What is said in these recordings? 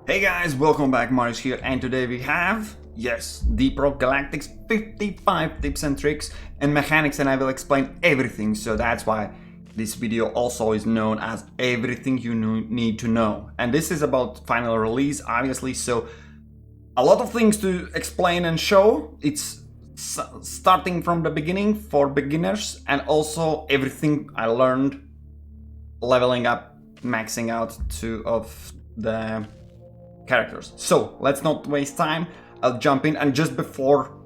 Hey guys, welcome back, Marius here, and today we have, yes, Deep Rock Galactic's 55 tips and tricks and mechanics, and I will explain everything, so that's why this video also is known as everything you need to know. And this is about final release, obviously, so a lot of things to explain and show. It's starting from the beginning for beginners, and also everything I learned leveling up, maxing out two of the characters. So let's not waste time, I'll jump in, and just before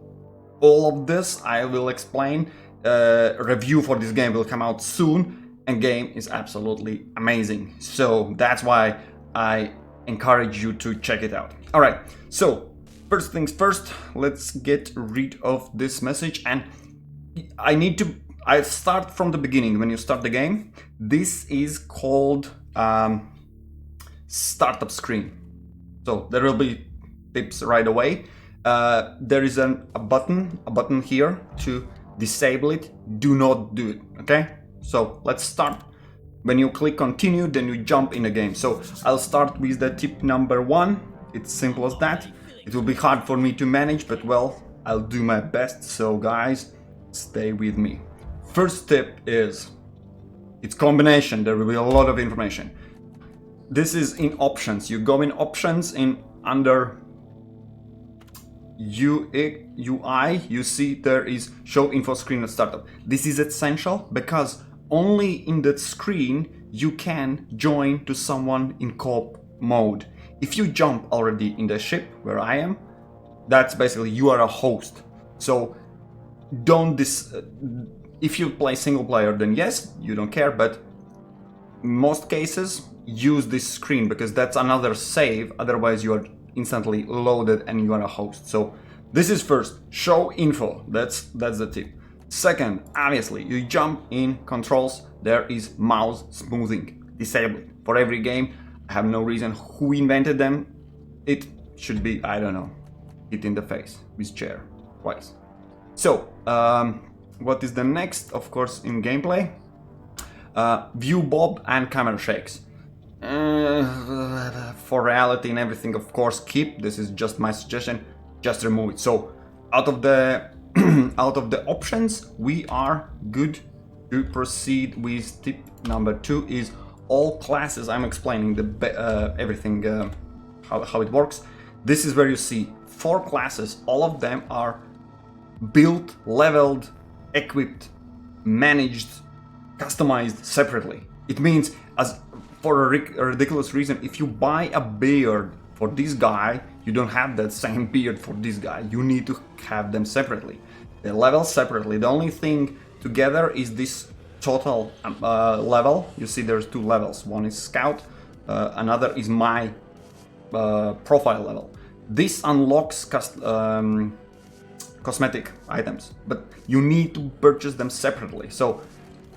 all of this I will explain review for this game will come out soon, and game is absolutely amazing, so that's why I encourage you to check it out. Alright, so first things first, let's get rid of this message, and I start from the beginning. When you start the game, this is called startup screen. So there will be tips right away. There is a button here to disable it. Do not do it, okay? So let's start. When you click continue, then you jump in the game. So I'll start with the tip number 1. It's simple as that. It will be hard for me to manage, but well, I'll do my best. So guys, stay with me. First tip is, it's combination. There will be a lot of information. This is in options. You go in options, in under UI, you see there is show info screen at startup. This is essential because only in that screen you can join to someone in co-op mode. If you jump already in the ship where I am, that's basically you are a host. So don't if you play single player, then yes, you don't care, but in most cases use this screen because that's another save, otherwise you are instantly loaded and you are a host. So this is first, show info, that's the tip. Second, obviously you jump in controls, there is mouse smoothing, disable it for every game. I have no reason who invented them. It should be, I don't know, hit in the face with chair twice. So what is the next? Of course, in gameplay, view bob and camera shakes. For reality and everything, of course, keep. This is just my suggestion. Just remove it. So out of the out of the options, we are good to proceed with tip number 2. Is all classes. I'm explaining the everything how it works. This is where you see 4 classes. All of them are built, leveled, equipped, managed, customized separately. It means, as for a ridiculous reason, if you buy a beard for this guy, you don't have that same beard for this guy. You need to have them separately. They level separately. The only thing together is this total level. You see there's 2 levels. One is scout, another is my profile level. This unlocks cosmetic items, but you need to purchase them separately. So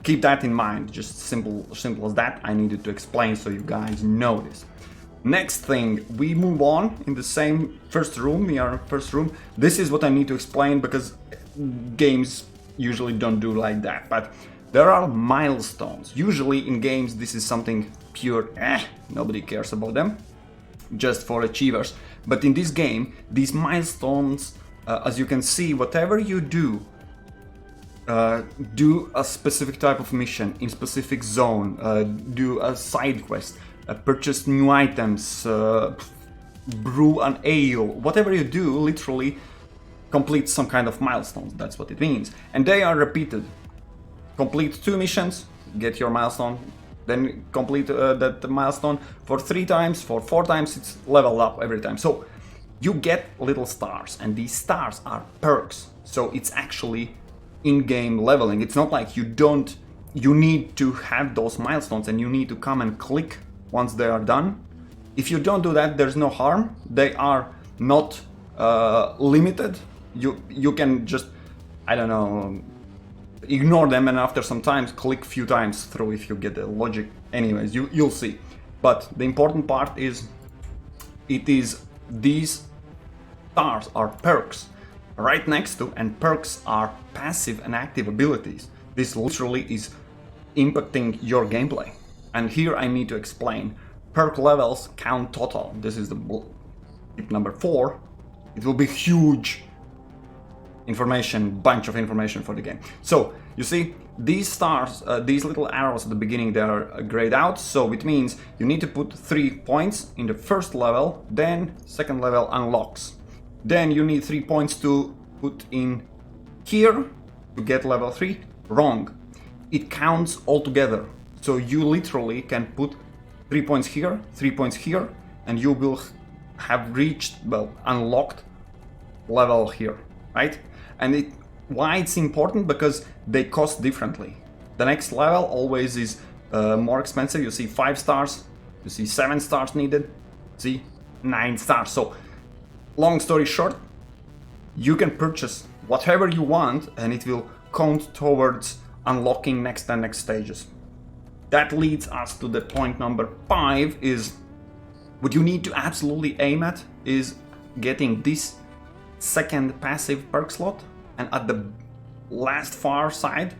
keep that in mind, just simple as that. I needed to explain so you guys know this. Next thing, we move on in the same first room. We are in first room. This is what I need to explain because games usually don't do like that, but there are milestones. Usually in games this is something pure, nobody cares about them, just for achievers. But in this game, these milestones, as you can see, whatever you do a specific type of mission in specific zone, do a side quest, purchase new items, brew an ale, whatever you do, literally complete some kind of milestones. That's what it means, and they are repeated. Complete 2 missions, get your milestone, then complete that milestone for 3 times, for 4 times, it's leveled up every time. So you get little stars, and these stars are perks, so it's actually in-game leveling. It's not like you need to have those milestones and you need to come and click once they are done. If you don't do that, there's no harm. They are not limited. You can just, I don't know, ignore them, and after some time click few times through if you get the logic. Anyways, you'll see. But the important part is, these stars are perks right next to, and perks are passive and active abilities. This literally is impacting your gameplay. And here I need to explain perk levels count total. This is the tip number 4. It will be huge bunch of information for the game. So you see these stars, these little arrows at the beginning, they are grayed out, so it means you need to put 3 points in the first level, then second level unlocks. Then you need 3 points to put in here to get level 3. Wrong. It counts all together. So you literally can put 3 points here, 3 points here, and you will have reached, well, unlocked level here, right? And why it's important? Because they cost differently. The next level always is more expensive. You see 5 stars, you see 7 stars needed, see 9 stars. So long story short, you can purchase whatever you want and it will count towards unlocking next and next stages. That leads us to the point number 5, is what you need to absolutely aim at is getting this second passive perk slot, and at the last far side,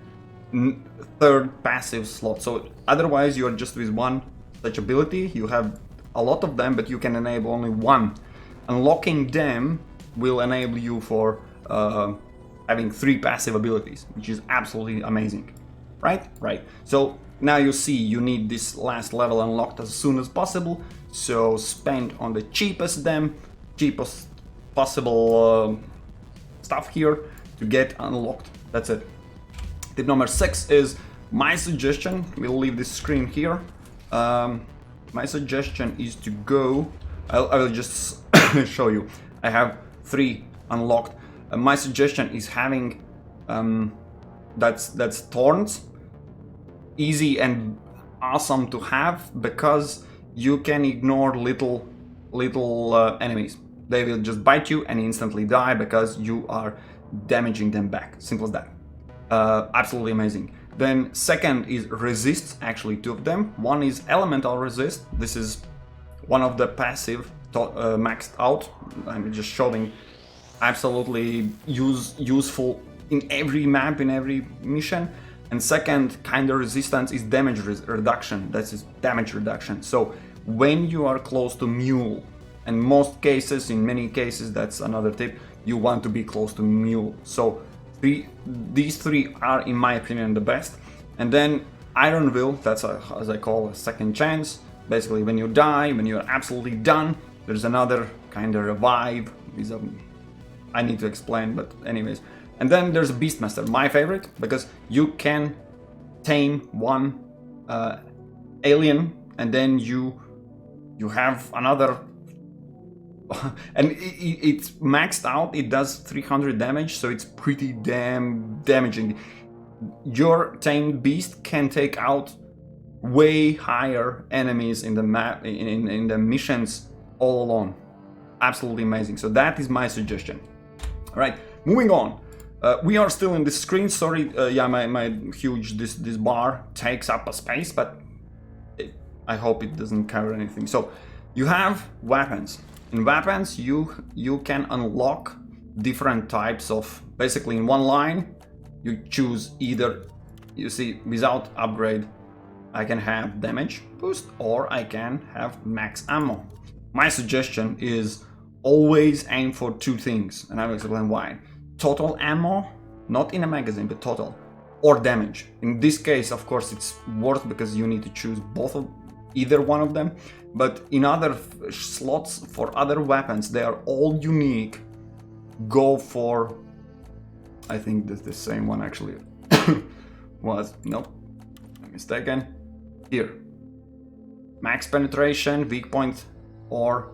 third passive slot. So otherwise you're just with one such ability. You have a lot of them, but you can enable only one. Unlocking them will enable you for having 3 passive abilities, which is absolutely amazing, right? Right. So now you see you need this last level unlocked as soon as possible. So spend on the cheapest possible stuff here to get unlocked. That's it. Tip number 6 is my suggestion. We'll leave this screen here. My suggestion is to go. I will just show you. I have 3 unlocked. My suggestion is having that's Thorns. Easy and awesome to have because you can ignore little enemies. They will just bite you and instantly die because you are damaging them back. Simple as that. Absolutely amazing. Then second is resists, actually 2 of them. One is elemental resist. This is one of the passive maxed out. I'm just showing absolutely useful in every map, in every mission. And second kind of resistance is damage reduction. That is damage reduction. So when you are close to mule, and most cases, in many cases, that's another tip, you want to be close to mule. So these 3 are, in my opinion, the best. And then Iron Will, that's as I call a second chance. Basically, when you die, when you're absolutely done, there's another kind of revive. I need to explain, but anyways. And then there's Beastmaster, my favorite, because you can tame one alien, and then you have another. And it's maxed out. It does 300 damage, so it's pretty damn damaging. Your tamed beast can take out way higher enemies in the map, in the missions all alone. Absolutely amazing. So that is my suggestion. All right, moving on. We are still in this screen. Sorry, yeah, my huge this bar takes up a space, but I hope it doesn't cover anything. So you have weapons. In weapons, you can unlock different types of. Basically, in one line, you choose either. You see, without upgrade, I can have damage boost, or I can have max ammo. My suggestion is always aim for 2 things, and I will explain why. Total ammo, not in a magazine, but total, or damage. In this case, of course, it's worth because you need to choose either one of them. But in other slots for other weapons, they are all unique. Go for, I think that's the same one actually. Nope, mistaken. Here, max penetration, weak point, or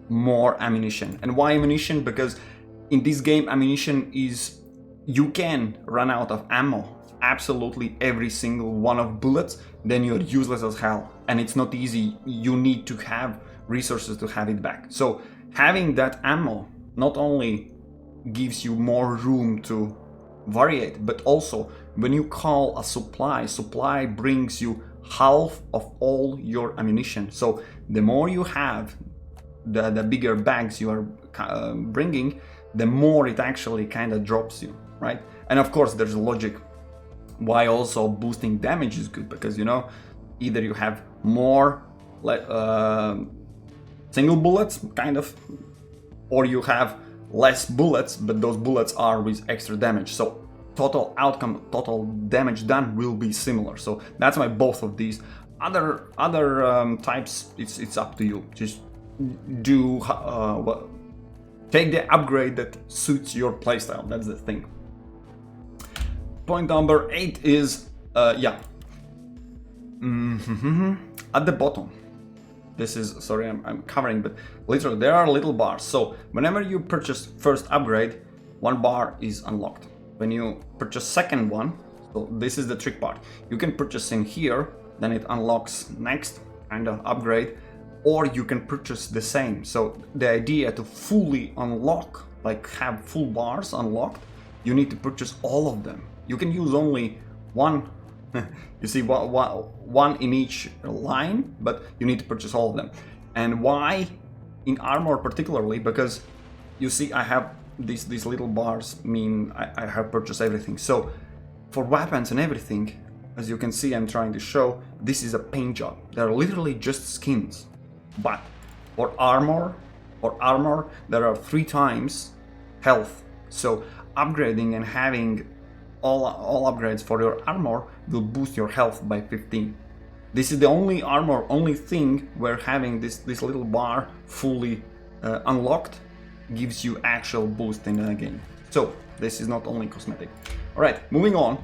more ammunition. And why ammunition? Because in this game, ammunition is, you can run out of ammo absolutely every single one of bullets, then you're useless as hell, and it's not easy. You need to have resources to have it back. So having that ammo not only gives you more room to variate, but also when you call a supply brings you half of all your ammunition. So the more you have, the bigger bags you are bringing, the more it actually kind of drops you, right? And of course there's a logic why also boosting damage is good, because you know, either you have more single bullets, kind of, or you have less bullets, but those bullets are with extra damage. So total outcome, total damage done will be similar. So that's why both of these. Other types, it's up to you. Just do take the upgrade that suits your playstyle. That's the thing. Point number 8 is at the bottom. This is, sorry, I'm covering, but literally there are little bars. So whenever you purchase first upgrade, one bar is unlocked. When you purchase second one, so this is the trick part. You can purchase in here, then it unlocks next kind of upgrade, or you can purchase the same. So the idea to fully unlock, like have full bars unlocked, you need to purchase all of them. You can use only one. You see, one in each line, but you need to purchase all of them. And why in armor particularly? Because you see, I have these little bars mean I have purchased everything. So for weapons and everything, as you can see, I'm trying to show, this is a paint job. They're literally just skins. But for armor, there are 3 times health. So upgrading and having all upgrades for your armor will boost your health by 15. This is the only thing where having this little bar fully unlocked gives you actual boost in the game. So this is not only cosmetic. All right, moving on.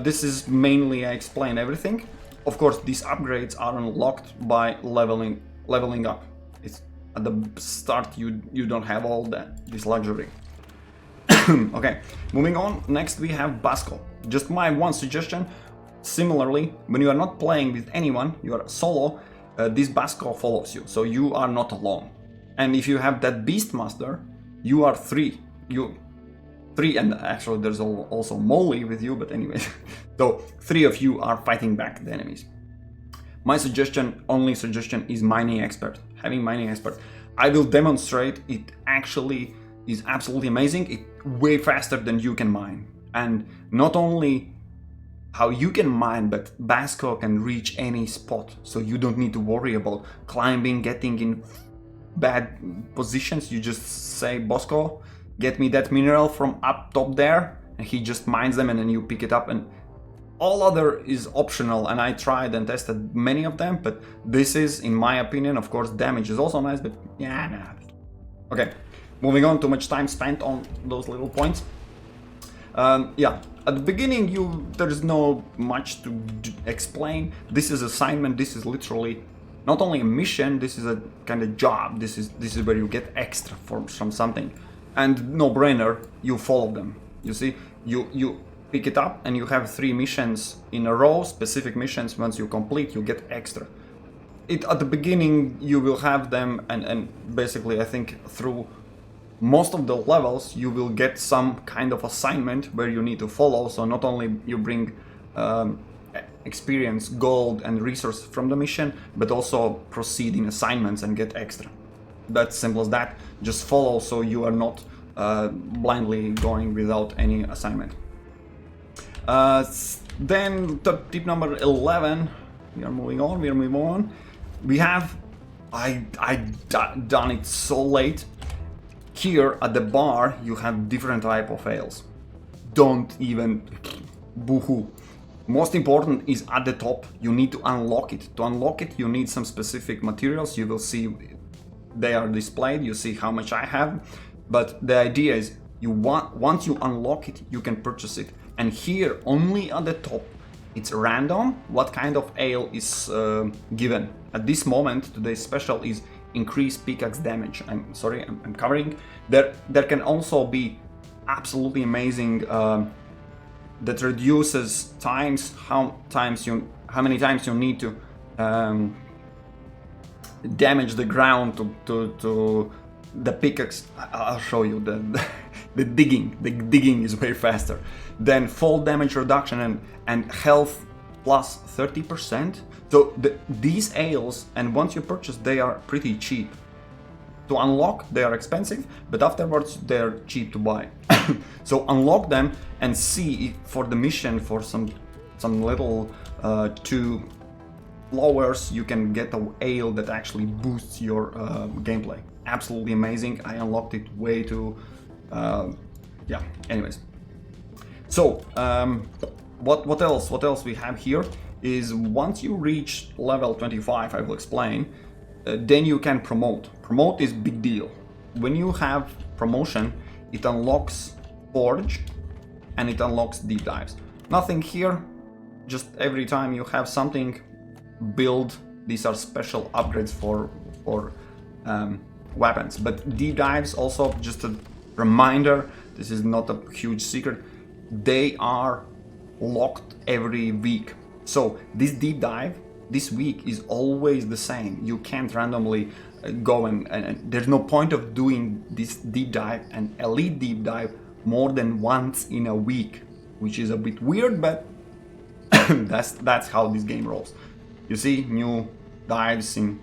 This is mainly, I explained everything. Of course, these upgrades are unlocked by leveling up. It's at the start you don't have all this luxury. Okay, moving on. Next we have Bosco. Just my one suggestion. Similarly, when you are not playing with anyone, you are solo, this Bosco follows you, so you are not alone. And if you have that Beastmaster, you are 3. And actually there's also Molly with you, but anyway. So 3 of you are fighting back the enemies. My only suggestion is mining expert. Having mining expert. I will demonstrate it actually is absolutely amazing. It's way faster than you can mine. And not only how you can mine, but Bosco can reach any spot. So you don't need to worry about climbing, getting in bad positions. You just say, Bosco, get me that mineral from up top there. And he just mines them and then you pick it up. And all other is optional. And I tried and tested many of them. But this is, in my opinion, of course, damage is also nice. But yeah, nah. Okay. Moving on, too much time spent on those little points. At the beginning, there's no much to explain. This is assignment. This is literally not only a mission. This is a kind of job. This is where you get extra from something, and no brainer. You follow them. You see, you pick it up, and you have 3 missions in a row. Specific missions. Once you complete, you get extra. At the beginning, you will have them, and basically, I think through most of the levels you will get some kind of assignment where you need to follow. So not only you bring experience, gold and resource from the mission, but also proceed in assignments and get extra. That's simple as that. Just follow so you are not blindly going without any assignment. Then tip number 11. We are moving on. We have I done it so late. Here at the bar, you have different type of ales. Don't even boohoo. Most important is at the top, you need to unlock it. To unlock it, you need some specific materials. You will see they are displayed. You see how much I have. But the idea is, once you unlock it, you can purchase it. And here, only at the top, it's random what kind of ale is given. At this moment, today's special is increased pickaxe damage. I'm sorry, I'm covering. There can also be absolutely amazing that reduces times how many times you need to damage the ground to the pickaxe. I'll show you the digging. The digging is way faster. Then fall damage reduction and health plus 30%. So these ales, and once you purchase, they are pretty cheap. To unlock, they are expensive, but afterwards they're cheap to buy. So unlock them and see if for the mission, for some little to flowers, you can get a ale that actually boosts your gameplay. Absolutely amazing. I unlocked it way too. Yeah. Anyways, so what else? What else we have here is once you reach level 25, I will explain. Then you can promote. Promote is big deal. When you have promotion, it unlocks Forge and it unlocks deep dives. Nothing here. Just every time you have something, build. These are special upgrades for weapons. But deep dives also, just a reminder, this is not a huge secret, they are locked every week. So this deep dive this week is always the same. You can't randomly go and there's no point of doing this deep dive and elite deep dive more than once in a week, which is a bit weird, but that's how this game rolls. You see, new dives in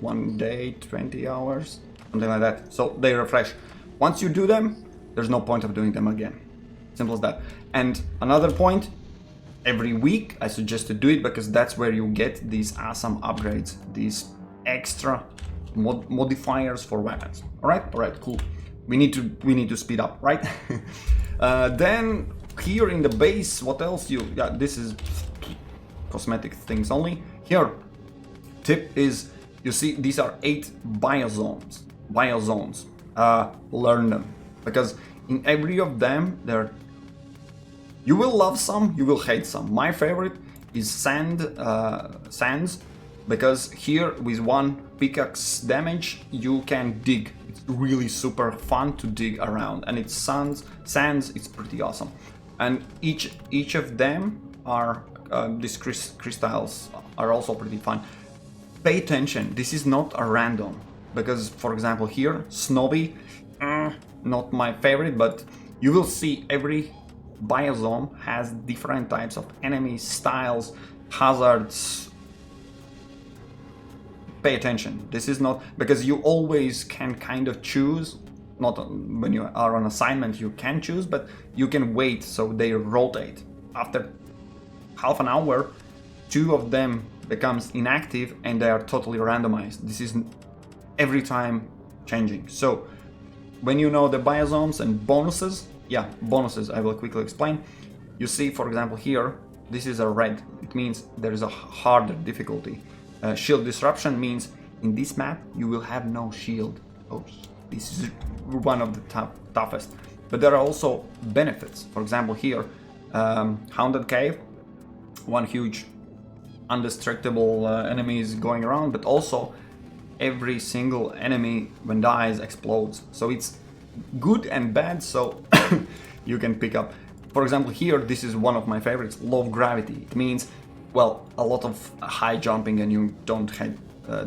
one day, 20 hours, something like that. So they refresh. Once you do them, there's no point of doing them again. Simple as that. And another point, every week I suggest to do it because that's where you get these awesome upgrades, these extra modifiers for weapons. All right, cool. We need to speed up, right? Then here in the base, what else this is cosmetic things only. Here, tip is, you see, these are 8 biozones. Learn them, because in every of them, you will love some, you will hate some. My favorite is sands, because here with one pickaxe damage, you can dig. It's really super fun to dig around, and it's sands. It's pretty awesome. And each of them are these crystals are also pretty fun. Pay attention. This is not a random, because for example here, Snobby, not my favorite, but you will see every biozone has different types of enemies, styles, hazards. Pay attention. This is not, because you always can kind of choose, not when you are on assignment you can choose, but you can wait, so they rotate. After half an hour, 2 of them becomes inactive and they are totally randomized. This is every time changing. So when you know the biozones and bonuses, bonuses I will quickly explain. You see, for example, here, this is a red. It means there is a harder difficulty. Shield disruption means in this map you will have no shield. Oh, this is one of the toughest. But there are also benefits. For example, here, Haunted Cave, one huge indestructible enemy is going around, but also every single enemy when dies explodes. So it's good and bad, so you can pick up. For example, here, this is one of my favorites, low gravity. It means, well, a lot of high jumping and you don't have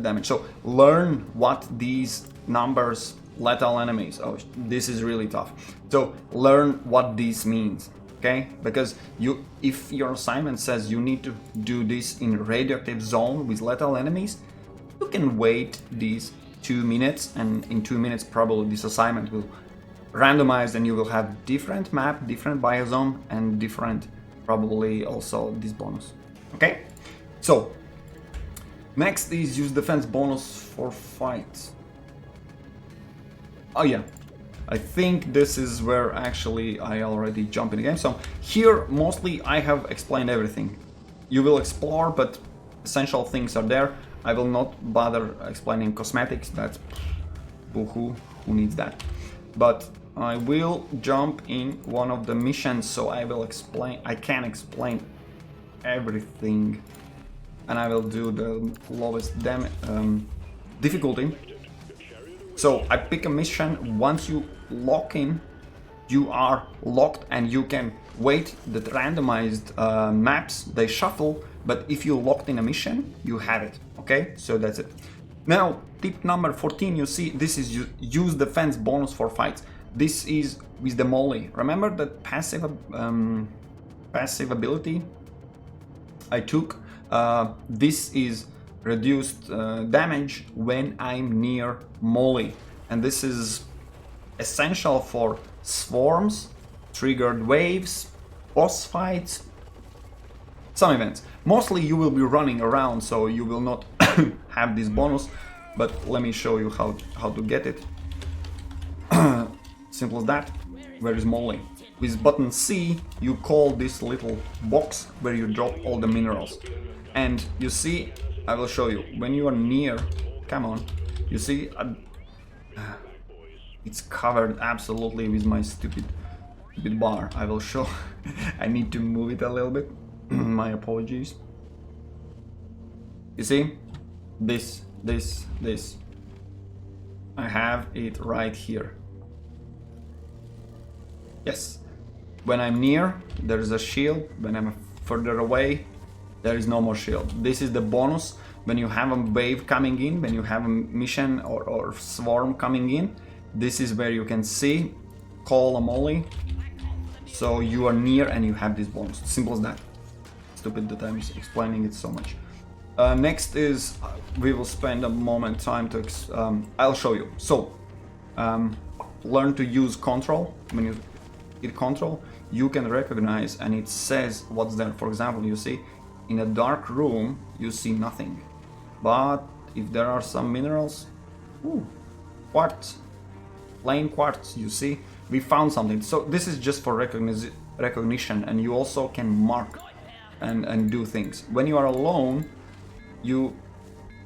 damage. So learn what these numbers, lethal enemies, oh, this is really tough. So learn what this means, okay? Because if your assignment says you need to do this in radioactive zone with lethal enemies, you can wait these 2 minutes, and in 2 minutes probably this assignment will randomize and you will have different map, different biozone, and different probably also this bonus. Okay, so next is use defense bonus for fights. Oh yeah, I think this is where actually I already jump in the game. So here mostly I have explained everything. You will explore, but essential things are there. I will not bother explaining cosmetics, that's boo-hoo, who needs that. But I will jump in one of the missions, so I can explain everything, and I will do the lowest difficulty. So I pick a mission. Once you lock in, you are locked and you can wait. The randomized maps, they shuffle, but if you locked in a mission, you have it. Okay, so that's it. Now tip number 14, you see this is use defense bonus for fights. This is with the molly. Remember that passive ability I took? This is reduced damage when I'm near molly, and this is essential for swarms, triggered waves, boss fights, some events. Mostly you will be running around, so you will not have this bonus, but let me show you how to get it. Simple as that. Where is Molly? With button C, you call this little box where you drop all the minerals. And you see, I will show you, when you are near, come on, you see, it's covered absolutely with my stupid bar. I will show, I need to move it a little bit, my apologies. You see, this, I have it right here. Yes, when I'm near, there is a shield. When I'm further away, there is no more shield. This is the bonus when you have a wave coming in, when you have a mission or swarm coming in. This is where you can see, call a molly, so you are near and you have this bonus. Simple as that. Stupid that I'm explaining it so much. Next is, we will spend a moment time to, I'll show you. So, learn to use Ctrl. When you hit Ctrl, you can recognize and it says what's there. For example, you see, in a dark room, you see nothing. But if there are some minerals, quartz, plain quartz, you see, we found something. So this is just for recognition, and you also can mark and do things. When you are alone, you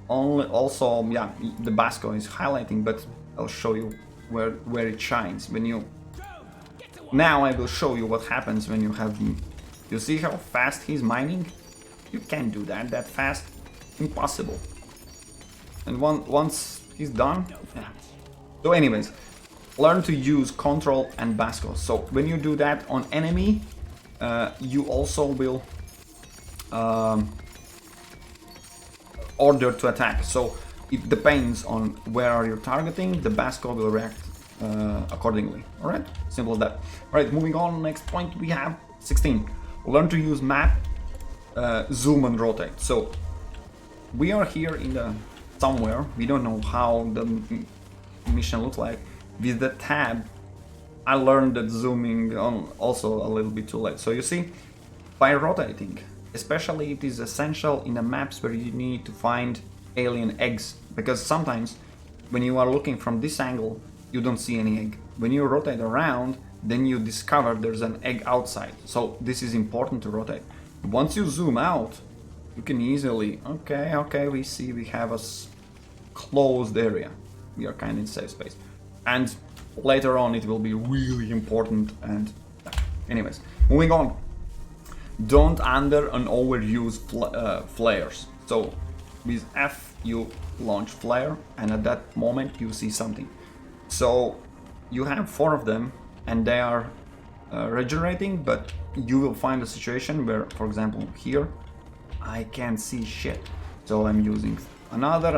also, yeah, the Bosco is highlighting, but I'll show you where it shines. When you, now I will show you what happens when you have, you see how fast he's mining? You can't do that fast, impossible. And once he's done, yeah. So anyways, learn to use Ctrl and Bosco. So when you do that on enemy, you also will order to attack. So it depends on where are you targeting, the Bosco will react accordingly. Alright, simple as that. Alright, moving on, next point we have 16. Learn to use map, zoom and rotate. So we are here in the somewhere, we don't know how the mission looks like. With the tab, I learned that zooming on also a little bit too late. So you see, by rotating, especially it is essential in the maps where you need to find alien eggs, because sometimes when you are looking from this angle, you don't see any egg. When you rotate around, then you discover there's an egg outside. So this is important to rotate. Once you zoom out, you can easily, okay, we see we have a closed area. We are kind of in safe space. And later on it will be really important. And anyways, moving on. Don't under and overuse flares. So with F you launch flare, and at that moment you see something. So you have 4 of them and they are regenerating, but you will find a situation where, for example, here I can't see shit. So I'm using another,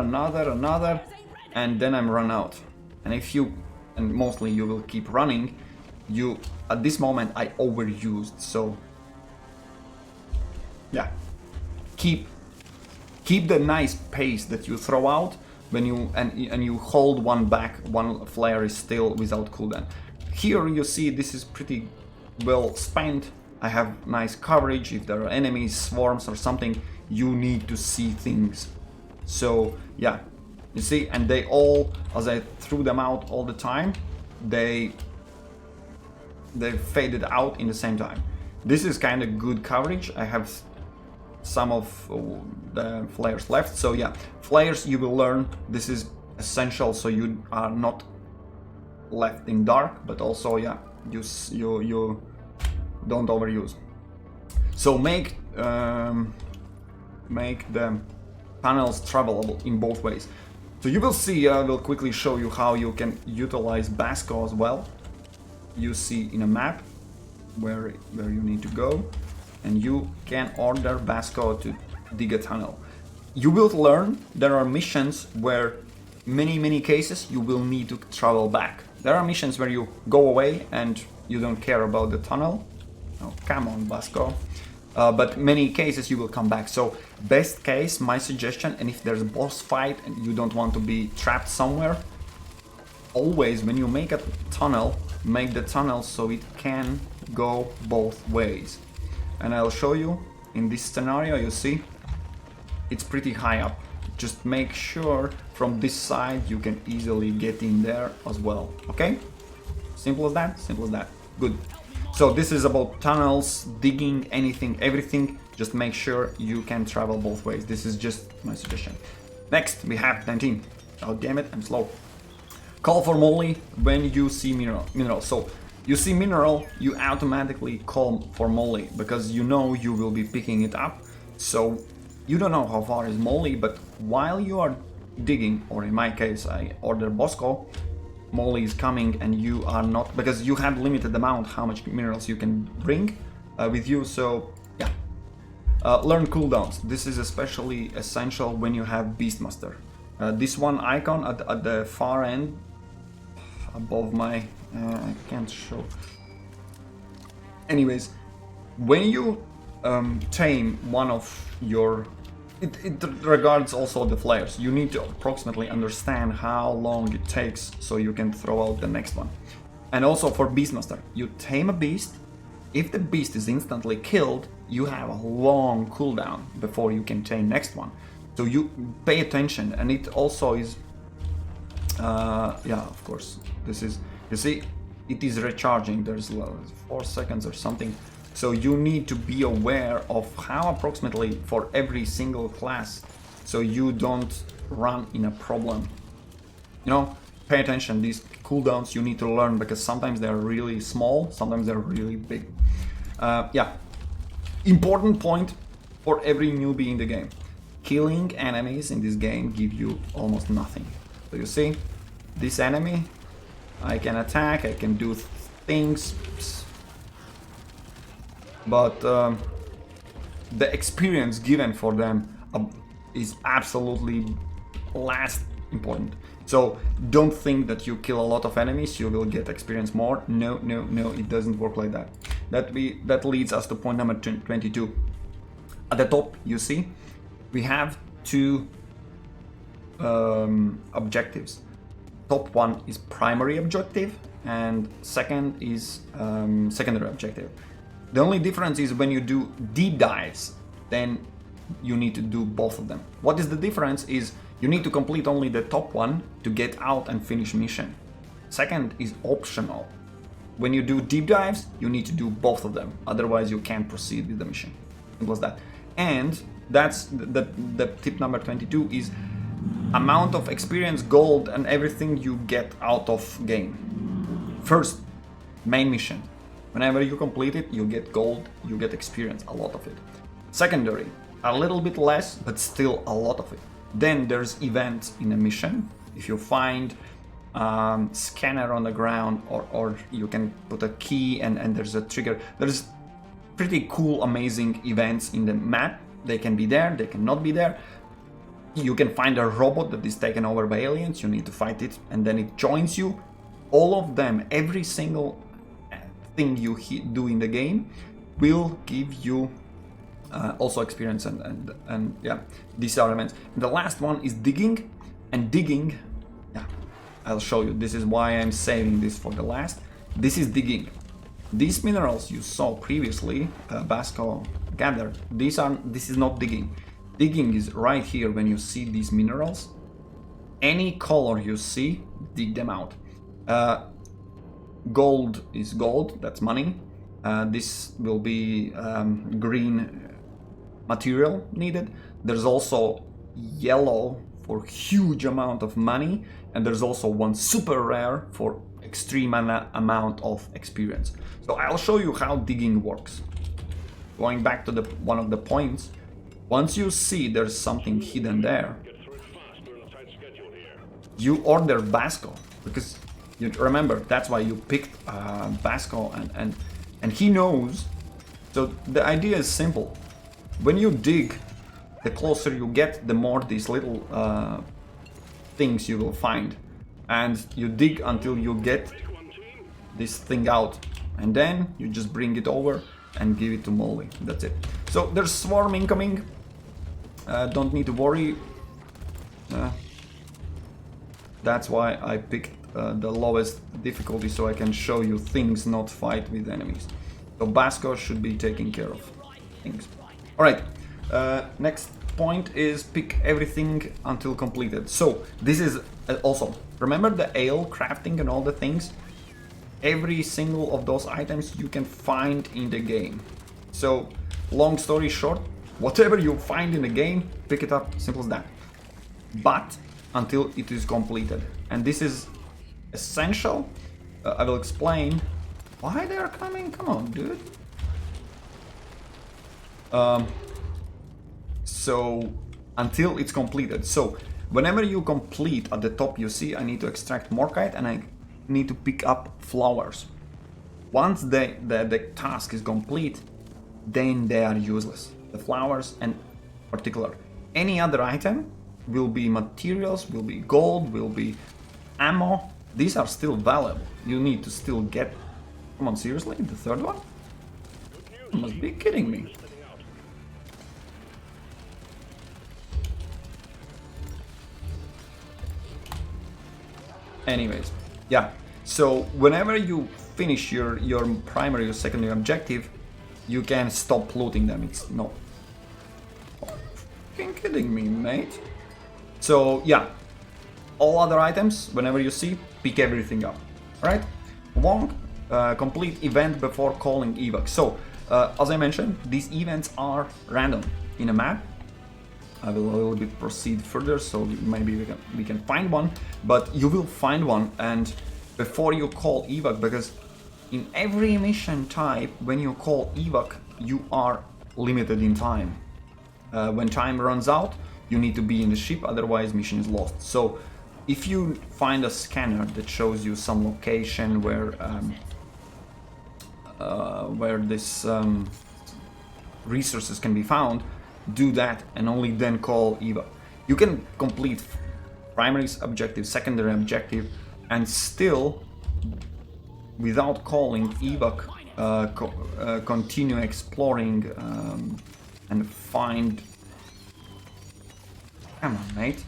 and then I'm run out. And if you, and mostly you will keep running, you, at this moment I overused, so yeah, keep the nice pace that you throw out when you, and you hold one back, one flare is still without cooldown. Here you see this is pretty well spent. I have nice coverage. If there are enemies, swarms or something, you need to see things. So yeah, you see, and they all, as I threw them out all the time, they faded out in the same time. This is kind of good coverage. I have some of the flares left, so yeah, flares you will learn. This is essential, so you are not left in dark, but also yeah, you don't overuse. So make the tunnels travelable in both ways. So you will see, I will quickly show you how you can utilize Bosco as well. You see in a map where you need to go, and you can order Bosco to dig a tunnel. You will learn there are missions where many cases you will need to travel back. There are missions where you go away and you don't care about the tunnel. Oh, come on, Bosco. But many cases you will come back. So best case, my suggestion, and if there's a boss fight and you don't want to be trapped somewhere, always when you make a tunnel, make the tunnel so it can go both ways. And I'll show you in this scenario, you see, it's pretty high up. Just make sure from this side you can easily get in there as well, okay? Simple as that, simple as that. Good. So this is about tunnels, digging, anything, everything. Just make sure you can travel both ways. This is just my suggestion. Next, we have 19. Oh, damn it, I'm slow. Call for Molly when you see mineral. So you see mineral, you automatically call for Molly because you know you will be picking it up. So you don't know how far is Molly, but while you are digging, or in my case, I order Bosco, Molly is coming and you are not, because you have limited amount how much minerals you can bring with you. So yeah, learn cooldowns. This is especially essential when you have Beastmaster. This one icon at the far end above my I can't show. Anyways, when you tame one of your, it regards also the flares. You need to approximately understand how long it takes so you can throw out the next one. And also for Beastmaster, you tame a beast. If the beast is instantly killed, you have a long cooldown before you can tame next one. So you pay attention, and it also is yeah, of course, this is, you see, it is recharging. There's 4 seconds or something. So you need to be aware of how approximately for every single class, so you don't run in a problem. You know, pay attention. These cooldowns you need to learn because sometimes they're really small, sometimes they're really big. Yeah, important point for every newbie in the game. Killing enemies in this game give you almost nothing. So you see, this enemy, I can attack, I can do things, but the experience given for them is absolutely last important. So don't think that you kill a lot of enemies, you will get experience more. No, no, no, it doesn't work like that. That leads us to point number 22. At the top, you see, we have two objectives. Top one is primary objective, and second is secondary objective. The only difference is when you do deep dives, then you need to do both of them. What is the difference is you need to complete only the top one to get out and finish mission. Second is optional. When you do deep dives, you need to do both of them. Otherwise, you can't proceed with the mission. Simple as that. And that's the tip number 22 is amount of experience, gold, and everything you get out of game. First, main mission. Whenever you complete it, you get gold, you get experience, a lot of it. Secondary, a little bit less, but still a lot of it. Then there's events in a mission. If you find scanner on the ground, or you can put a key and there's a trigger. There's pretty cool, amazing events in the map. They can be there, they cannot be there. You can find a robot that is taken over by aliens, you need to fight it, and then it joins you. All of them, every single thing you do in the game will give you also experience and yeah, these elements. And the last one is digging, and digging, yeah, I'll show you. This is why I'm saving this for the last. This is digging. These minerals you saw previously, Bosco gathered, this is not digging. Digging is right here. When you see these minerals, any color you see, dig them out. Gold is gold, that's money. This will be green material needed. There's also yellow for huge amount of money, and there's also one super rare for extreme amount of experience. So I'll show you how digging works. Going back to one of the points, once you see there's something hidden there, you order Bosco, because you remember that's why you picked Bosco, and he knows. So the idea is simple. When you dig, the closer you get, the more these little things you will find, and you dig until you get this thing out, and then you just bring it over and give it to Molly. That's it. So there's swarm incoming. Don't need to worry. That's why I picked the lowest difficulty, so I can show you things, not fight with enemies. So Bosco should be taking care of things. Alright, next point is pick everything until completed. So this is also, remember the ale crafting and all the things? Every single of those items you can find in the game. So long story short, whatever you find in the game, pick it up, simple as that. But until it is completed. And this is essential. I will explain why they are coming. Come on, dude. So until it's completed. So whenever you complete, at the top you see I need to extract morkite and I need to pick up flowers. Once the task is complete, then they are useless. The flowers and particular. Any other item will be materials, will be gold, will be ammo. These are still valuable. You need to still get... Come on, seriously? The third one? You must be kidding me. Anyways, yeah. So whenever you finish your primary or secondary objective, you can stop looting them. It's no... Fucking kidding me, mate. So yeah, all other items, whenever you see, pick everything up. Right? One complete event before calling evac. So as I mentioned, these events are random in a map. I will a little bit proceed further, so maybe we can find one, but you will find one, and before you call evac, because in every mission type, when you call evac, you are limited in time. When time runs out, you need to be in the ship, otherwise mission is lost. So if you find a scanner that shows you some location where this resources can be found, do that and only then call evac. You can complete primary objective, secondary objective, and still, without calling evac, continue exploring and find... Come on, mate.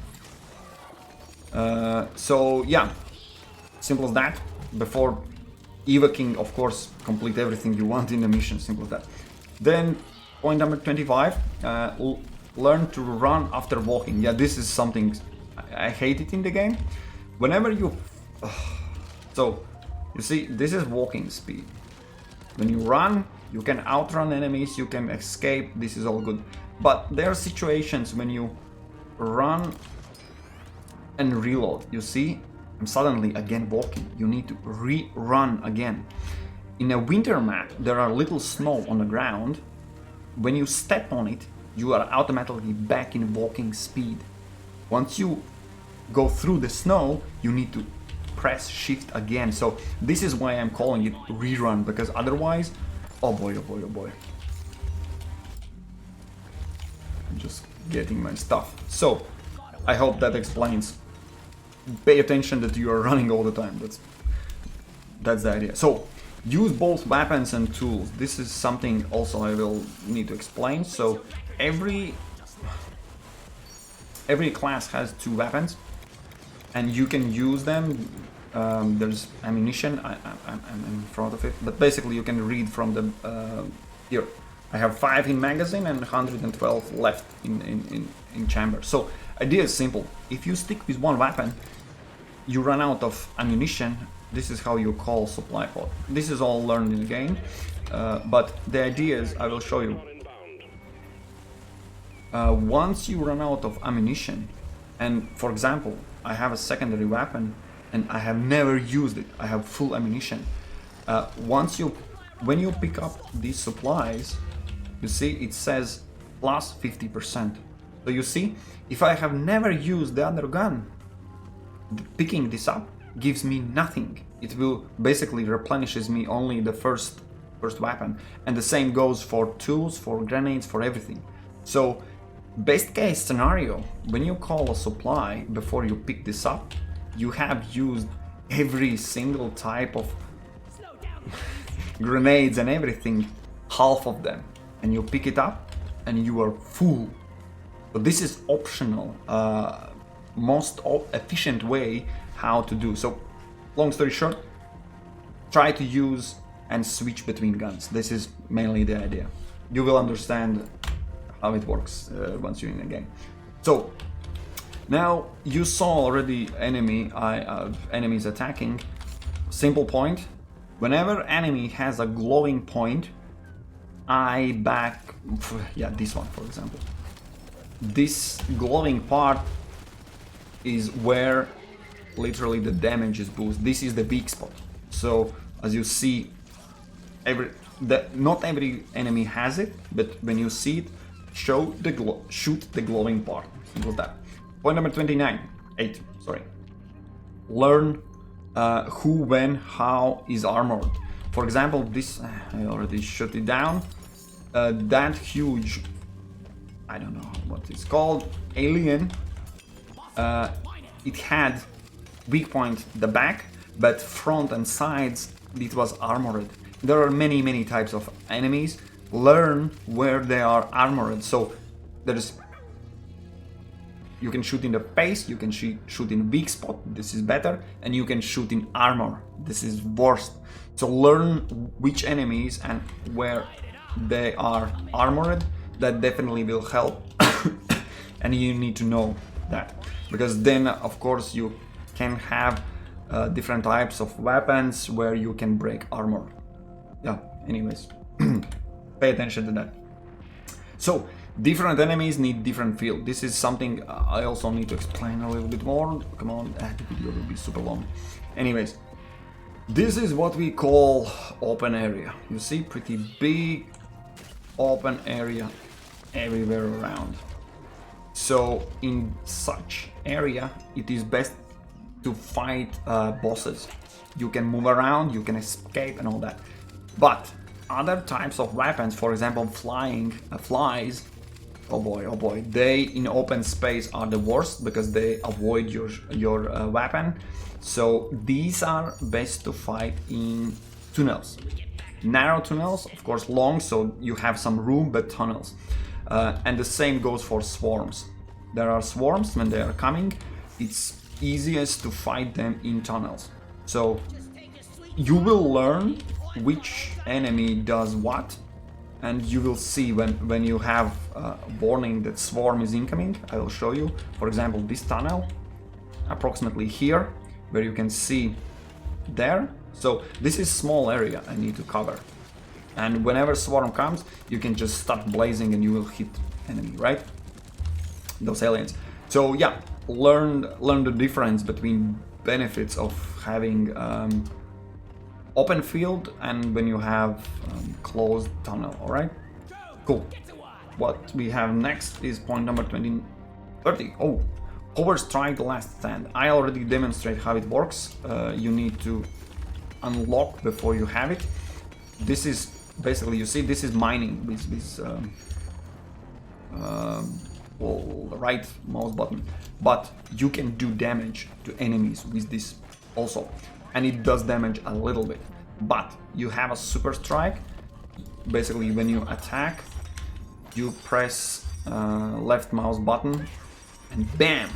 So yeah, simple as that. Before evacing, of course, complete everything you want in the mission, simple as that. Then point number 25, learn to run after walking. Yeah, this is something I hate it in the game. Whenever you... So, you see, this is walking speed. When you run, you can outrun enemies, you can escape, this is all good. But there are situations when you run and reload. You see, I'm suddenly again walking. You need to rerun again. In a winter map, there are little snow on the ground. When you step on it, you are automatically back in walking speed. Once you go through the snow, you need to press shift again. So this is why I'm calling it rerun, because otherwise, oh boy, oh boy, oh boy. I'm just getting my stuff. So I hope that explains. Pay attention that you are running all the time. That's the idea. So use both weapons and tools. This is something also I will need to explain. So every class has two weapons, and you can use them. There's ammunition. I'm in front of it, but basically you can read from the here. I have 5 in magazine and 112 left in chamber. So idea is simple. If you stick with one weapon, you run out of ammunition. This is how you call supply pod. This is all learned in the game, but the idea is, I will show you. Once you run out of ammunition, and for example, I have a secondary weapon and I have never used it, I have full ammunition. When you pick up these supplies, you see it says plus 50%. So you see, if I have never used the other gun, picking this up gives me nothing. It will basically replenishes me only the first weapon, and the same goes for tools, for grenades, for everything. So best case scenario, when you call a supply before you pick this up, you have used every single type of grenades and everything, half of them, and you pick it up and you are full. So this is optional, most efficient way how to do. So long story short, try to use and switch between guns. This is mainly the idea. You will understand how it works once you're in the game. So now you saw already enemies attacking. Simple point: whenever enemy has a glowing point, I back, yeah, this one for example. This glowing part is where literally the damage is boosted. This is the weak spot. So as you see, not every enemy has it, but when you see it, shoot the glowing part. Simple as that. Point number 8. Sorry. Learn who, when, how is armored. For example, this I already shut it down. That huge, I don't know what it's called, alien. It had weak point the back, but front and sides it was armored. There are many types of enemies. Learn where they are armored. So you can shoot in the face, you can shoot in weak spot, this is better, and you can shoot in armor, this is worst. So learn which enemies and where they are armored. That definitely will help. And you need to know that, because then of course you can have different types of weapons where you can break armor. Yeah, anyways, pay attention to that. So different enemies need different field. This is something I also need to explain a little bit more. Come on, the video will be super long. Anyways, this is what we call open area. You see, pretty big open area everywhere around. So in such area, it is best to fight bosses. You can move around, you can escape and all that. But other types of weapons, for example, flies, oh boy, they in open space are the worst because they avoid your weapon. So these are best to fight in tunnels. Narrow tunnels, of course long, so you have some room, but tunnels. And the same goes for swarms. There are swarms when they are coming. It's easiest to fight them in tunnels. So you will learn which enemy does what, and you will see when you have a warning that swarm is incoming. I will show you. For example, this tunnel, approximately here, where you can see there. So this is small area I need to cover. And whenever swarm comes, you can just start blazing and you will hit enemy, right? Those aliens. So yeah, learn the difference between benefits of having open field and when you have closed tunnel. All right, cool. What we have next is point number 30. Oh, power strike the last stand. I already demonstrate how it works. You need to unlock before you have it. This is basically, you see, this is mining with this right mouse button, but you can do damage to enemies with this also, and it does damage a little bit. But you have a super strike. Basically, when you attack, you press left mouse button and bam.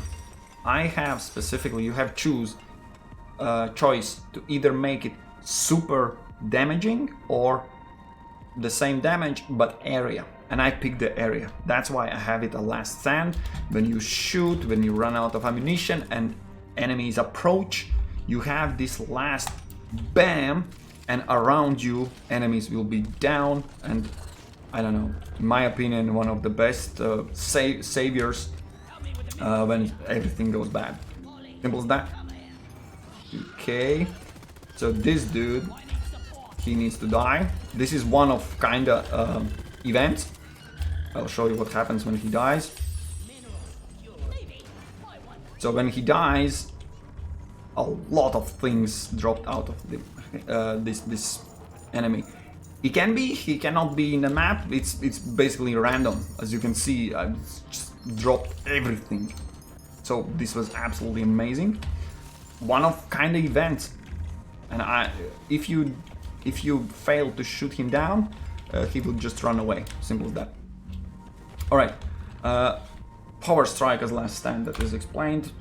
I have specifically, you have choice to either make it super damaging or the same damage but area, and I picked the area. That's why I have it a last stand. When you shoot, when you run out of ammunition and enemies approach, you have this last bam, and around you enemies will be down. And I don't know, in my opinion, one of the best saviors when everything goes bad. Simple as that. Okay, so this dude, he needs to die. This is one of kinda events. I'll show you what happens when he dies. So when he dies, a lot of things dropped out of the, this enemy. He cannot be in the map. It's basically random. As you can see, I just dropped everything. So this was absolutely amazing. One of kinda events. And if you fail to shoot him down, he will just run away. Simple as that. Alright, power strike as last stand, that is explained.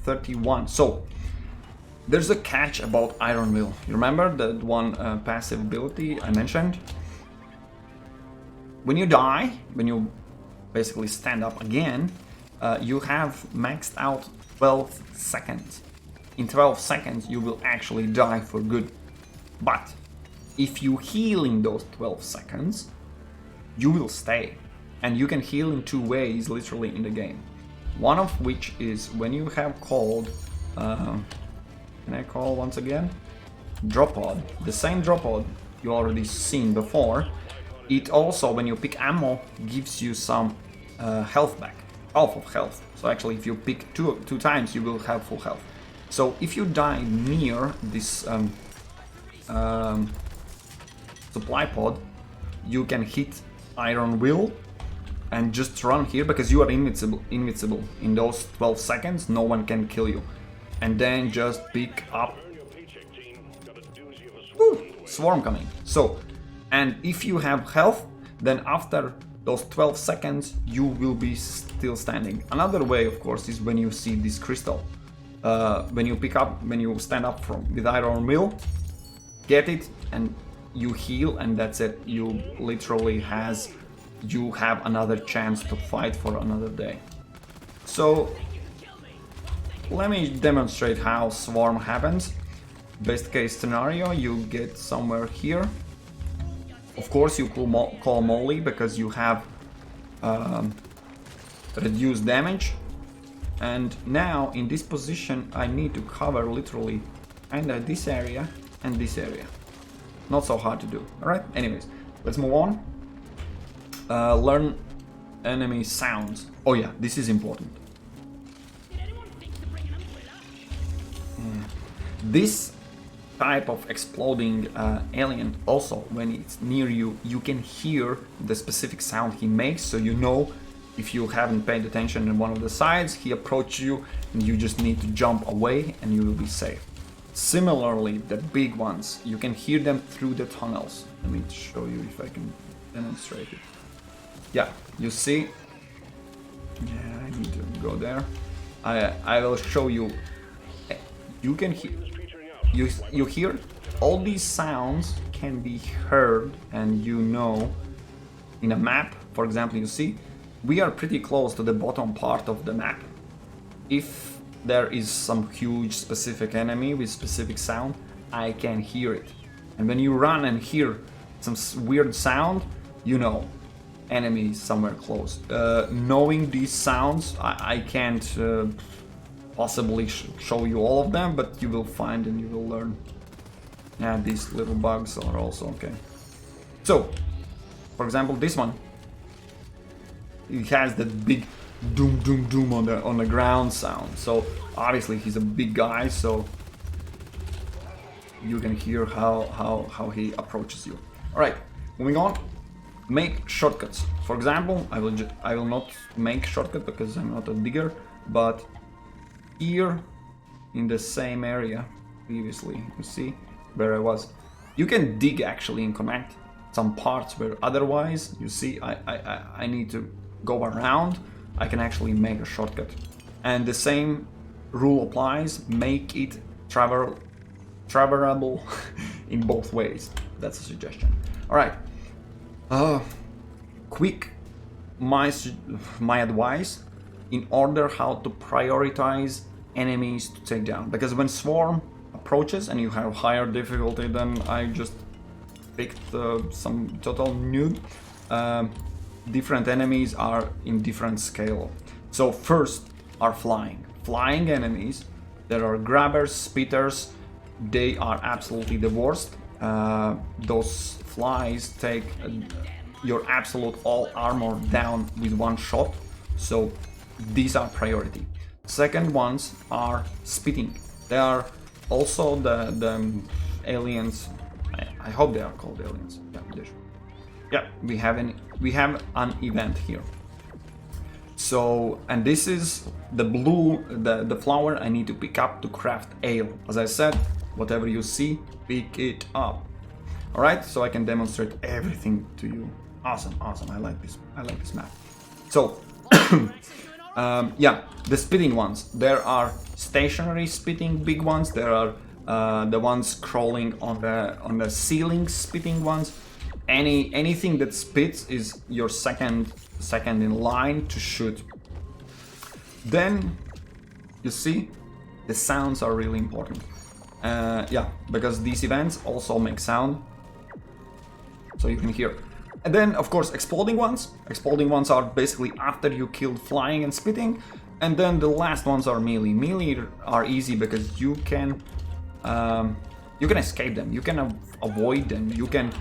31. So there's a catch about Iron Will. You remember that one passive ability I mentioned? when you die, when you basically stand up again, you have maxed out 12 seconds. In 12 seconds you will actually die for good. But if you heal in those 12 seconds, you will stay. And you can heal in two ways literally in the game. One of which is when you have called, can I call once again? Drop pod. The same drop pod you already seen before. It also, when you pick ammo, gives you some health back. Half of health. So actually if you pick two times you will have full health. So if you die near this supply pod, you can hit iron will and just run here because you are invincible in those 12 seconds. No one can kill you, and then just pick up. Woo, swarm coming. So, and if you have health, then after those 12 seconds you will be still standing. Another way, of course, is when you see this crystal. When you stand up with iron will, get it and you heal, and that's it. You literally have another chance to fight for another day. So let me demonstrate how swarm happens. Best case scenario, you get somewhere here. Of course you call Molly because you have reduced damage. And now in this position I need to cover literally under this area and this area. Not so hard to do. Alright, anyways, let's move on. Learn enemy sounds. Oh yeah, this is important. This type of exploding alien also, when it's near you, you can hear the specific sound he makes, so you know if you haven't paid attention in one of the sides, he approaches you and you just need to jump away and you will be safe. Similarly, the big ones, you can hear them through the tunnels. Let me show you if I can demonstrate it. Yeah, you see? Yeah, I need to go there. I will show you. You can hear. You hear? All these sounds can be heard, and you know, in a map, for example, you see, we are pretty close to the bottom part of the map. If there is some huge specific enemy with specific sound, I can hear it. And when you run and hear some weird sound, you know, enemy is somewhere close. Knowing these sounds, I can't possibly show you all of them, but you will find and you will learn. Yeah, these little bugs are also okay. So, for example, this one, it has that big doom doom doom on the ground sound. So obviously he's a big guy, so you can hear how he approaches you. All right, moving on. Make shortcuts. For example, I will not make shortcut because I'm not a digger, but here in the same area previously, you see where I was, you can dig actually and connect some parts where otherwise, you see, I need to go around. I can actually make a shortcut, and the same rule applies. Make it travelable in both ways. That's a suggestion. All right. Quick, my advice in order how to prioritize enemies to take down, because when swarm approaches and you have higher difficulty than I just picked some total noob, different enemies are in different scale. So first are flying enemies. There are grabbers, spitters. They are absolutely the worst. Those flies take your absolute all armor down with one shot, so these are priority. Second ones are spitting. They are also the aliens. I hope they are called aliens. Yeah, we have an event here. So, and this is the blue, the flower I need to pick up to craft ale. As I said, whatever you see, pick it up. All right, so I can demonstrate everything to you. Awesome. I like this map. So, yeah, the spitting ones. There are stationary spitting big ones. There are the ones crawling on the ceiling spitting ones. anything that spits is your second in line to shoot. Then you see the sounds are really important. Yeah, because these events also make sound, so you can hear. And then, of course, exploding ones. Exploding ones are basically after you killed flying and spitting. And then the last ones are melee. Melee are easy because you can escape them. You can avoid them. You can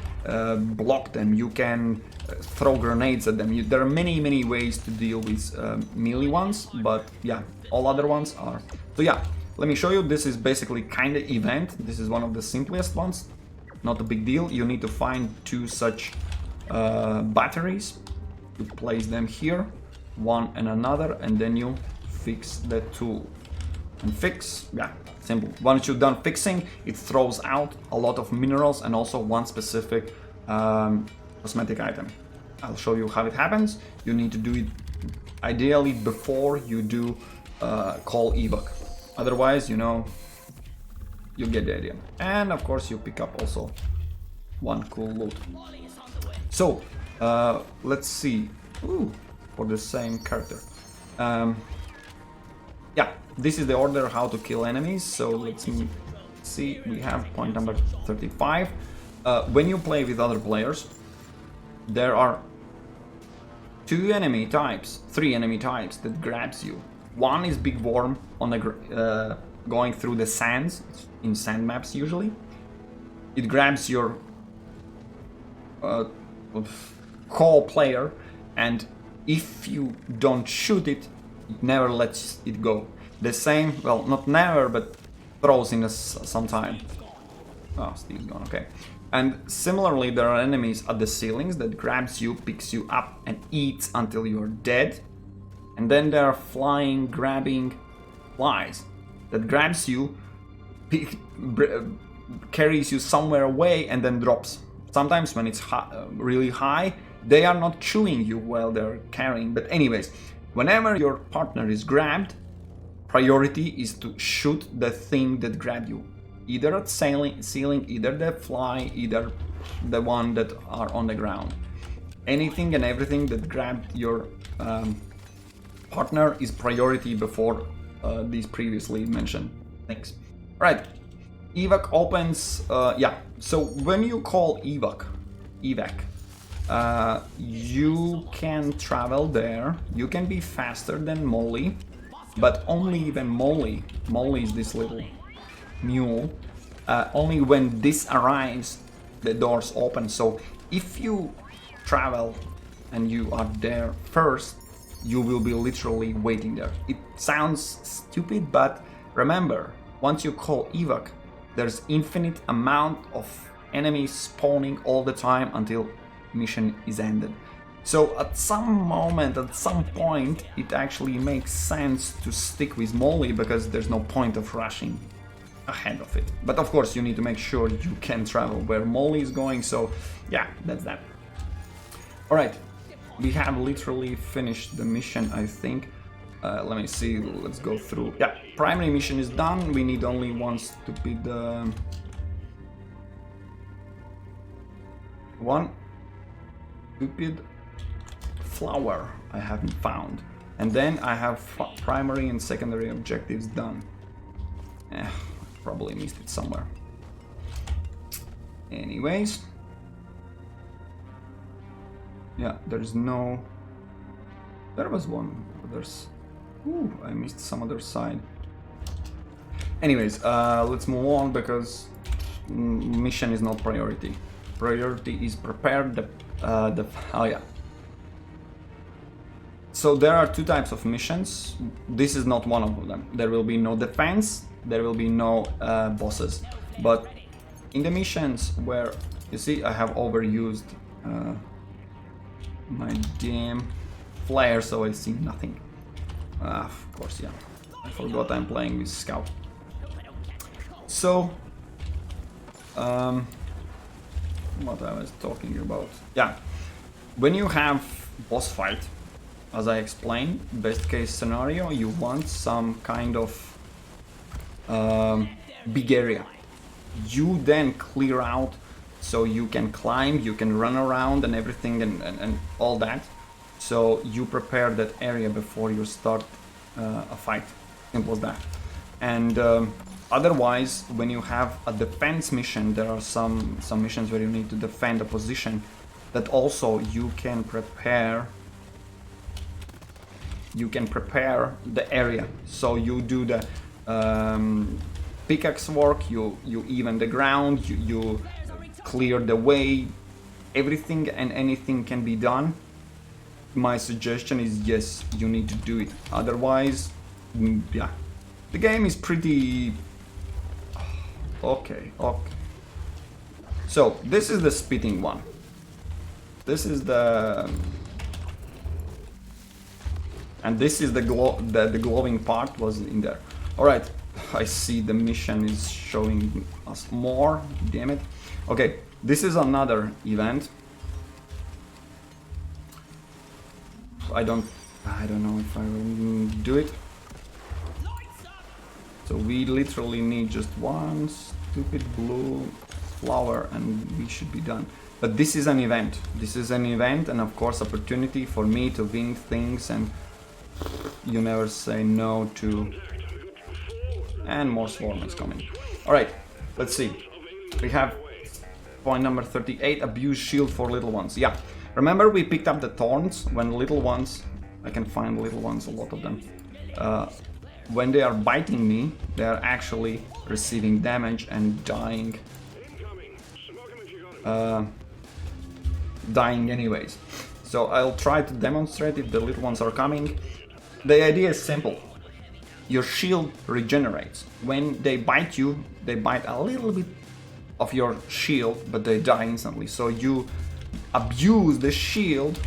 block them. You can throw grenades at them. There are many ways to deal with melee ones. But yeah, all other ones are. So yeah, let me show you. This is basically kind of event. This is one of the simplest ones. Not a big deal. You need to find 2 such batteries. You place them here, one and another, and then you fix the tool. And fix, yeah, simple. Once you're done fixing, it throws out a lot of minerals and also one specific cosmetic item. I'll show you how it happens. You need to do it ideally before you do call evac. Otherwise, you know, you get the idea. And of course, you pick up also one cool loot. So, let's see. Ooh, for the same character. Yeah, this is the order how to kill enemies. So let's see. We have point number 35. When you play with other players, there are 3 enemy types that grabs you. One is big worm on the going through the sands in sand maps usually. It grabs your co-player, and if you don't shoot it, it never lets it go. The same, well, not never, but throws in some time. Oh, Steve's gone, okay. And similarly, there are enemies at the ceilings that grabs you, picks you up, and eats until you're dead. And then there are flying, grabbing flies that grabs you, carries you somewhere away, and then drops. Sometimes when it's really high, they are not chewing you while they're carrying. But anyways, whenever your partner is grabbed, priority is to shoot the thing that grabbed you. Either at ceiling, either the fly, either the one that are on the ground. Anything and everything that grabbed your partner is priority before these previously mentioned things. Right, evac opens, yeah, so when you call evac, you can travel there, you can be faster than Molly, but only even Molly is this little mule, only when this arrives, the doors open. So if you travel and you are there first, you will be literally waiting there. It sounds stupid, but remember, once you call evac, there's infinite amount of enemies spawning all the time until mission is ended. So at some moment, at some point, it actually makes sense to stick with Molly because there's no point of rushing ahead of it. But of course, you need to make sure you can travel where Molly is going. So yeah, that's that. All right, we have literally finished the mission, I think. Let me see, let's go through. Yeah, primary mission is done. We need only one stupid flower I haven't found. And then I have primary and secondary objectives done. Probably missed it somewhere. Anyways. Yeah, there's no... There was one. There's... Ooh, I missed some other side. Anyways, let's move on because mission is not priority. Priority is prepare the oh yeah. So there are 2 types of missions. This is not one of them. There will be no defense, there will be no bosses. But in the missions where, you see, I have overused my damn flare, so I see nothing. Of course, yeah. I forgot I'm playing with Scout. So, what I was talking about. Yeah, when you have boss fight, as I explained, best case scenario, you want some kind of big area. You then clear out so you can climb, you can run around and everything and all that. So you prepare that area before you start a fight. Simple as that. And otherwise, when you have a defense mission, there are some missions where you need to defend a position that also you can prepare. You can prepare the area. So you do the pickaxe work, you even the ground, you clear the way. Everything and anything can be done. My suggestion is yes, you need to do it. Otherwise, yeah, the game is pretty okay. So this is the spitting one. This is the and this is the glowing part was in there. All right, I see the mission is showing us more. Damn it. Okay, this is another event. I don't know if I will do it. So we literally need just one stupid blue flower and we should be done. But this is an event. This is an event and of course opportunity for me to win things, and you never say no to. And more swarm is coming. Alright, let's see. We have point number 38, abuse shield for little ones. Yeah. Remember we picked up the thorns when little ones, I can find little ones, a lot of them. When they are biting me, they are actually receiving damage and dying. Dying anyways. So I'll try to demonstrate if the little ones are coming. The idea is simple. Your shield regenerates. When they bite you, they bite a little bit of your shield, but they die instantly. So you abuse the shield,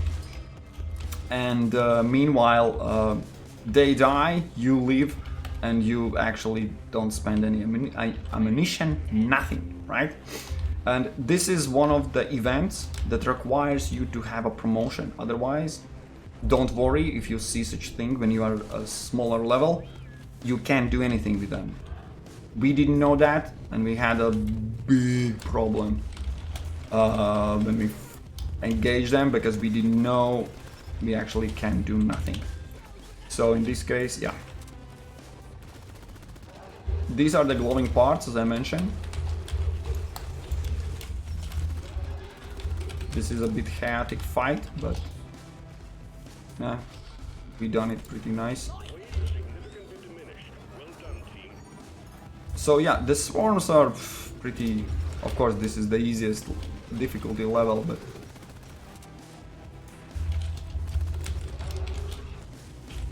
and meanwhile they die, you live, and you actually don't spend any ammunition, nothing, right? And this is one of the events that requires you to have a promotion. Otherwise, don't worry if you see such thing when you are a smaller level, you can't do anything with them. We didn't know that, and we had a big problem when we engage them, because we didn't know we actually can do nothing. So in this case, yeah. These are the glowing parts, as I mentioned. This is a bit chaotic fight, but yeah, we done it pretty nice. So yeah, the swarms are pretty, of course this is the easiest difficulty level, but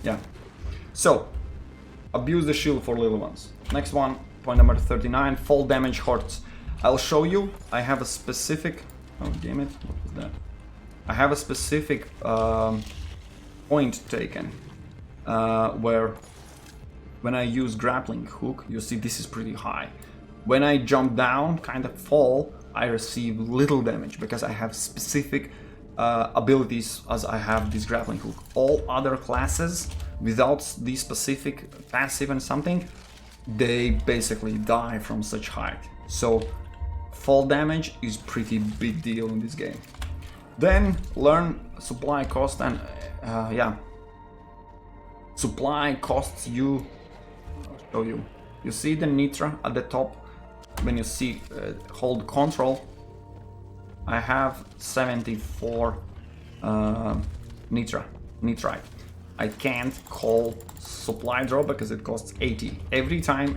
yeah. So, abuse the shield for little ones. Next one, point number 39, fall damage hurts. I'll show you, I have a specific, oh damn it, what was that? I have a specific point taken, where when I use grappling hook, you see this is pretty high. When I jump down, kind of fall, I receive little damage because I have specific abilities as I have this grappling hook. All other classes without these specific passive and something, they basically die from such height. So fall damage is pretty big deal in this game. Then learn supply cost, and yeah, supply costs you. I'll show you. You see the nitra at the top. When you see hold Ctrl, I have 74 nitrite. I can't call supply drop because it costs 80. Every time,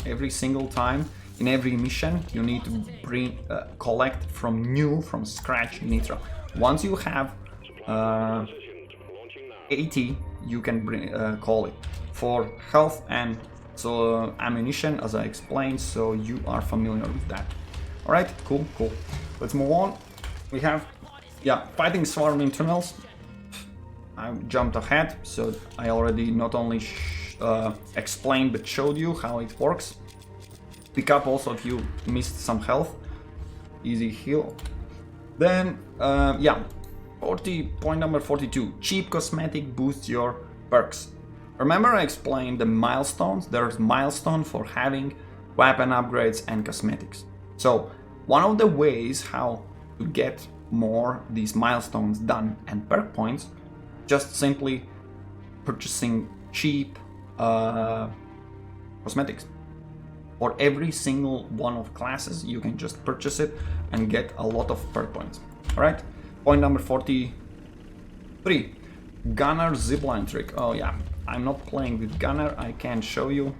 every single time, in every mission, you need to bring collect from scratch nitra. Once you have 80, you can bring call it for health and so ammunition, as I explained, so you are familiar with that. All right, cool. Let's move on. We have, yeah, fighting swarm in tunnels. I jumped ahead, so I already not only explained but showed you how it works. Pick up also if you missed some health. Easy heal. Then, yeah, point number 42. Cheap cosmetic boosts your perks. Remember I explained the milestones? There's milestone for having weapon upgrades and cosmetics. So one of the ways how to get more these milestones done and perk points, just simply purchasing cheap cosmetics. For every single one of classes, you can just purchase it and get a lot of perk points. All right, point number 43, Gunner zipline trick. Oh yeah, I'm not playing with Gunner, I can't show you.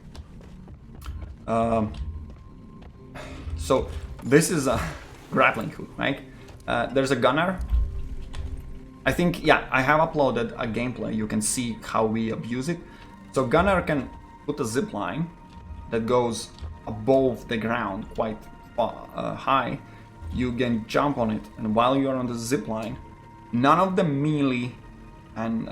So this is a grappling hook, right? There's a Gunner. I think, yeah, I have uploaded a gameplay, you can see how we abuse it. So Gunner can put a zip line that goes above the ground quite high. You can jump on it, and while you're on the zip line, none of the melee and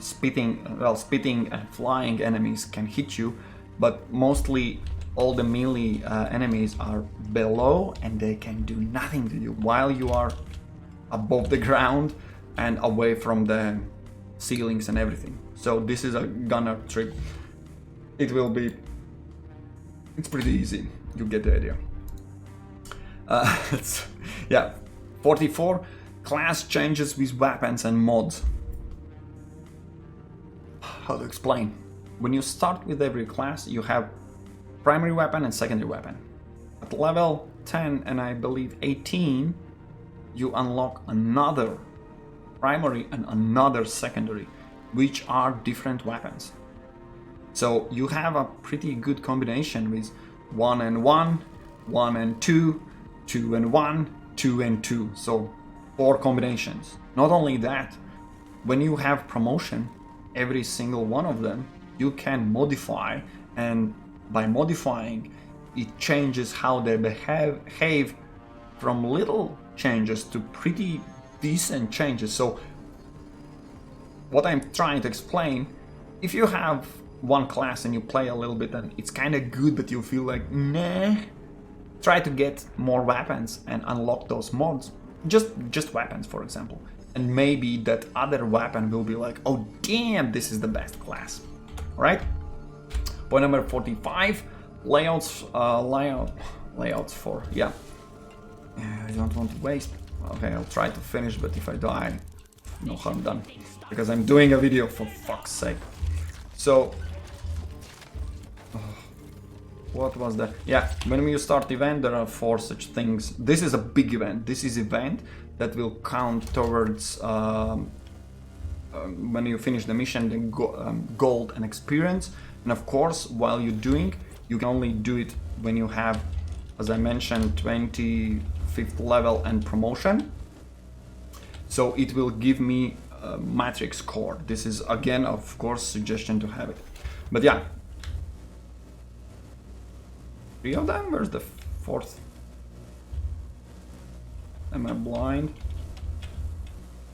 spitting and flying enemies can hit you, but mostly all the melee enemies are below and they can do nothing to you while you are above the ground and away from the ceilings and everything. So this is a Gunner trick. It's pretty easy, you get the idea. Yeah, 44, class changes with weapons and mods. How to explain? When you start with every class, you have primary weapon and secondary weapon. At level 10 and I believe 18, you unlock another primary and another secondary, which are different weapons. So you have a pretty good combination with 1 and 1, 1 and 2, 2 and 1, 2 and 2. So 4 combinations. Not only that, when you have promotion, every single one of them you can modify, and by modifying it changes how they behave from little changes to pretty decent changes. So what I'm trying to explain, if you have one class and you play a little bit and it's kind of good but you feel like nah, try to get more weapons and unlock those mods, just weapons for example, and maybe that other weapon will be like, oh damn, this is the best class. All right, point number 45, layouts for, yeah, I don't want to waste. Okay, I'll try to finish, but if I die, no harm done, because I'm doing a video, for fuck's sake. So what was that? Yeah, when you start event, there are 4 such things. This is a big event. This is event that will count towards when you finish the mission, the gold and experience. And of course, while you're doing, you can only do it when you have, as I mentioned, 25th level and promotion. So it will give me a matrix core. This is again, of course, suggestion to have it. But yeah, 3 of them. Where's the 4th? Am I blind?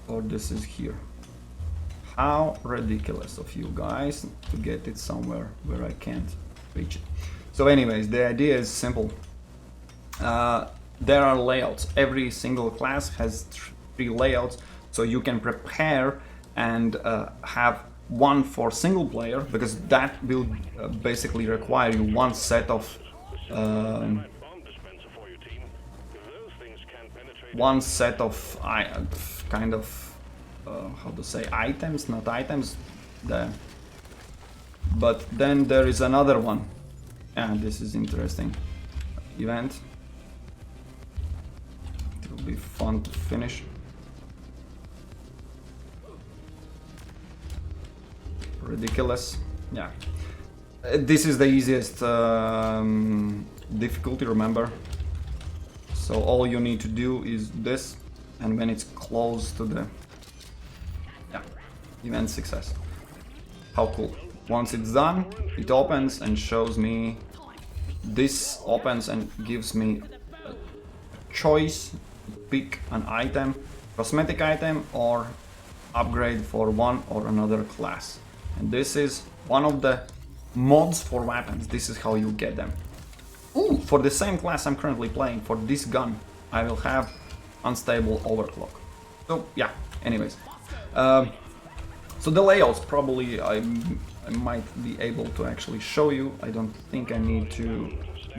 Or this is here? How ridiculous of you guys to get it somewhere where I can't reach it. So anyways, the idea is simple. There are layouts. Every single class has 3 layouts, so you can prepare and have one for single player, because that will basically require you one set of kind of how to say, items, not items, but then there is another one. Yeah, this is interesting. Event. It will be fun to finish. Ridiculous. Yeah. This is the easiest difficulty, remember. So all you need to do is this, and when it's close to the event success. How cool. Once it's done, it opens and shows me, this opens and gives me a choice to pick an item, cosmetic item or upgrade for one or another class. And this is one of the mods for weapons. This is how you get them. Ooh, for the same class I'm currently playing, for this gun, I will have unstable overclock. So yeah, anyways. So the layouts, probably I might be able to actually show you. I don't think I need to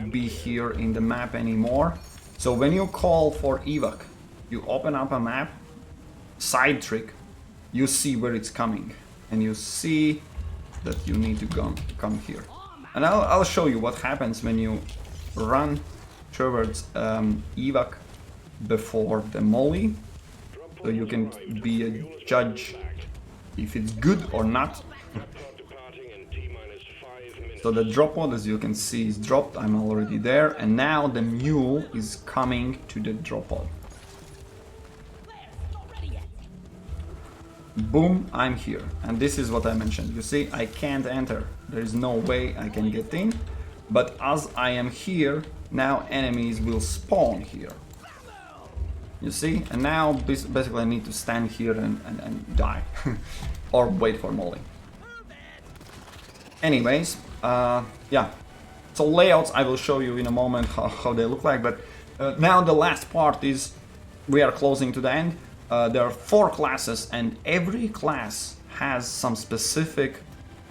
be here in the map anymore. So when you call for evac, you open up a map, side trick, you see where it's coming, and you see that you need to come here. And I'll show you what happens when you run towards evac before the molly, so you can be a judge if it's good or not. So the drop pod, as you can see, is dropped. I'm already there, and now the mule is coming to the drop pod. Boom, I'm here, and this is what I mentioned. You see, I can't enter. There is no way I can get in, but as I am here, now enemies will spawn here. You see, and now basically I need to stand here and die or wait for molly. Anyways, yeah, so layouts I will show you in a moment how they look like, but now the last part is we are closing to the end. There are 4 classes, and every class has some specific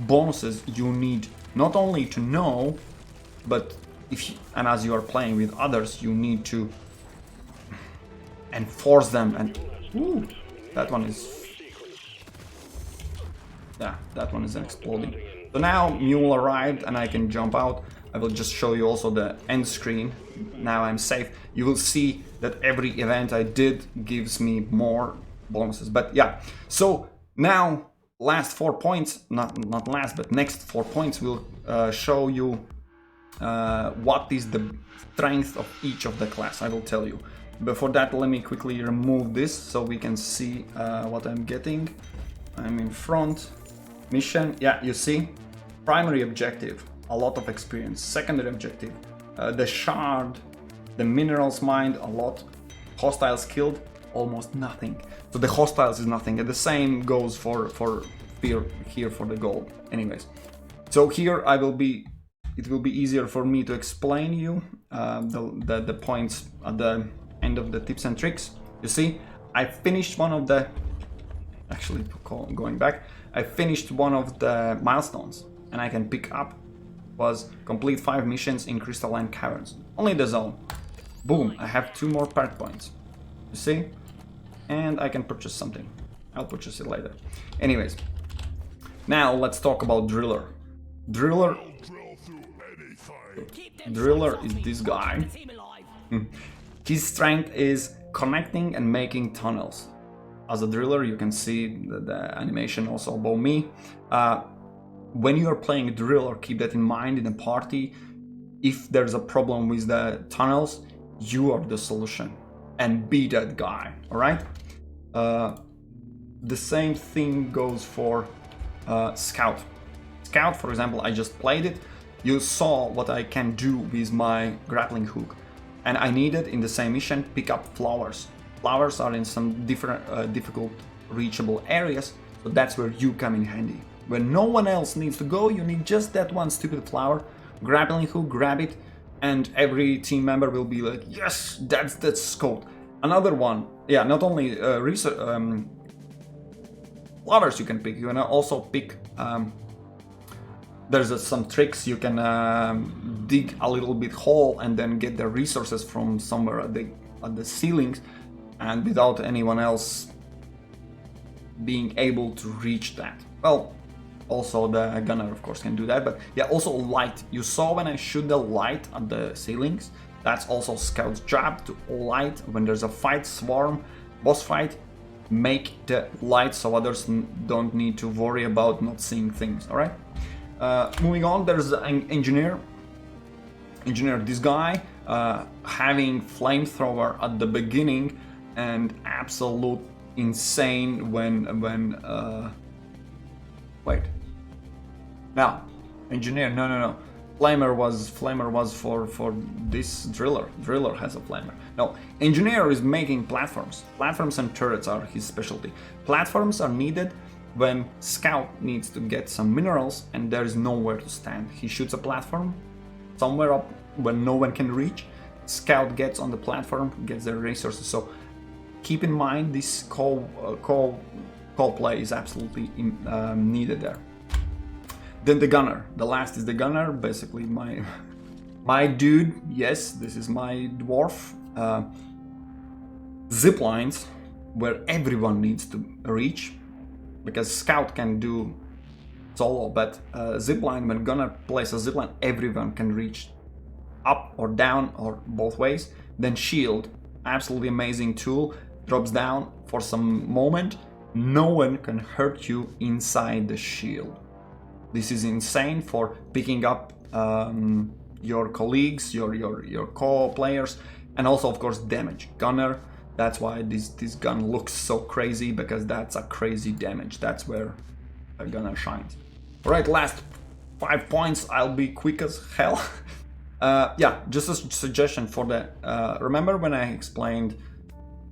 bonuses you need not only to know, but and as you are playing with others, you need to enforce them. And ooh, that one is, yeah, that one is exploding. So now mule arrived and I can jump out. I will just show you also the end screen. Now I'm safe. You will see that every event I did gives me more bonuses. But yeah, so now last 4 points, not last, but next 4 points will show you what is the strength of each of the class. I will tell you. Before that, let me quickly remove this so we can see what I'm getting. I'm in front. Mission, yeah, you see, primary objective, a lot of experience. Secondary objective, the shard, the minerals mined, a lot. Hostiles killed, almost nothing. So the hostiles is nothing, and the same goes for here for the gold. Anyways, so here it will be easier for me to explain you the points at the end of the tips and tricks. You see, I finished one of the, actually going back, I finished one of the milestones, and I can pick up was complete 5 missions in crystalline caverns, only the zone. Boom, I have 2 more perk points, you see, and I can purchase something. I'll purchase it later. Anyways, now let's talk about driller. Driller is this guy. His strength is connecting and making tunnels. As a driller, you can see the animation also above me. When you are playing driller, keep that in mind in a party. If there's a problem with the tunnels, you are the solution, and be that guy, all right? The same thing goes for scout. Scout, for example, I just played it. You saw what I can do with my grappling hook. And I needed, in the same mission, pick up flowers. Flowers are in some different, difficult reachable areas, so that's where you come in handy. When no one else needs to go, you need just that one stupid flower, grappling hook, grab it, and every team member will be like, yes, that's scout. Another one, yeah, not only flowers you can pick, you can also pick, there's some tricks, you can dig a little bit hole and then get the resources from somewhere at the ceilings, and without anyone else being able to reach that. Well, also the gunner of course can do that, but yeah, also light. You saw when I shoot the light at the ceilings, that's also scout's job, to light when there's a fight, swarm, boss fight, make the light so others don't need to worry about not seeing things, all right? Moving on, there's an engineer. This guy having flamethrower at the beginning, and absolute insane when wait. Now, engineer, no. Flamer was for this driller. Driller has a flamer. No, engineer is making platforms. Platforms and turrets are his specialty. Platforms are needed when scout needs to get some minerals and there is nowhere to stand. He shoots a platform somewhere up when no one can reach. Scout gets on the platform, gets their resources. So keep in mind this call play is absolutely needed there. Then the gunner. The last is the gunner, basically my dude. Yes, this is my dwarf. zip lines where everyone needs to reach, because scout can do solo, but zip line, when gonna place a zip line, everyone can reach up or down or both ways. Then shield, absolutely amazing tool, drops down for some moment. No one can hurt you inside the shield. This is insane for picking up your colleagues, your co-players, and also of course damage. Gunner, that's why this gun looks so crazy, because that's a crazy damage. That's where a gunner shines. Alright, last 5 points. I'll be quick as hell. Yeah, just a suggestion for the remember when I explained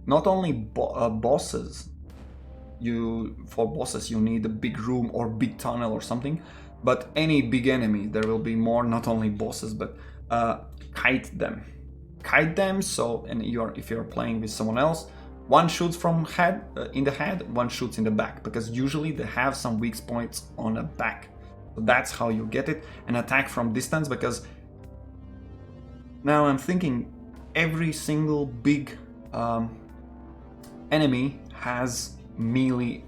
not only bosses, for bosses you need a big room or big tunnel or something, but any big enemy there will be more, not only bosses, but kite them. So, and if you're playing with someone else, one shoots from head in the head, one shoots in the back, because usually they have some weak points on the back. So that's how you get it. And attack from distance, because now I'm thinking every single big enemy has melee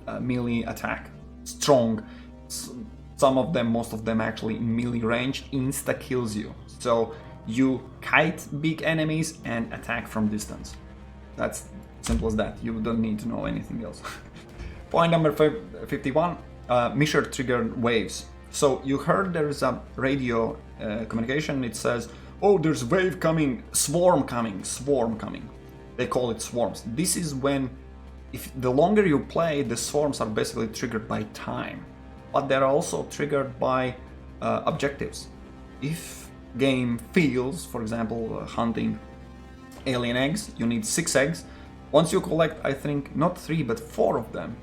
attack, strong. Some of them, most of them actually in melee range, insta kills you. So you kite big enemies and attack from distance. That's simple as that. You don't need to know anything else. Point number 51, Misher triggered waves. So you heard there's a radio communication. It says, oh, there's wave coming, swarm coming. They call it swarms. This is when, if the longer you play, the swarms are basically triggered by time, but they're also triggered by objectives. If game feels, for example, hunting alien eggs, you need 6 eggs. Once you collect, I think, not 3 but 4 of them,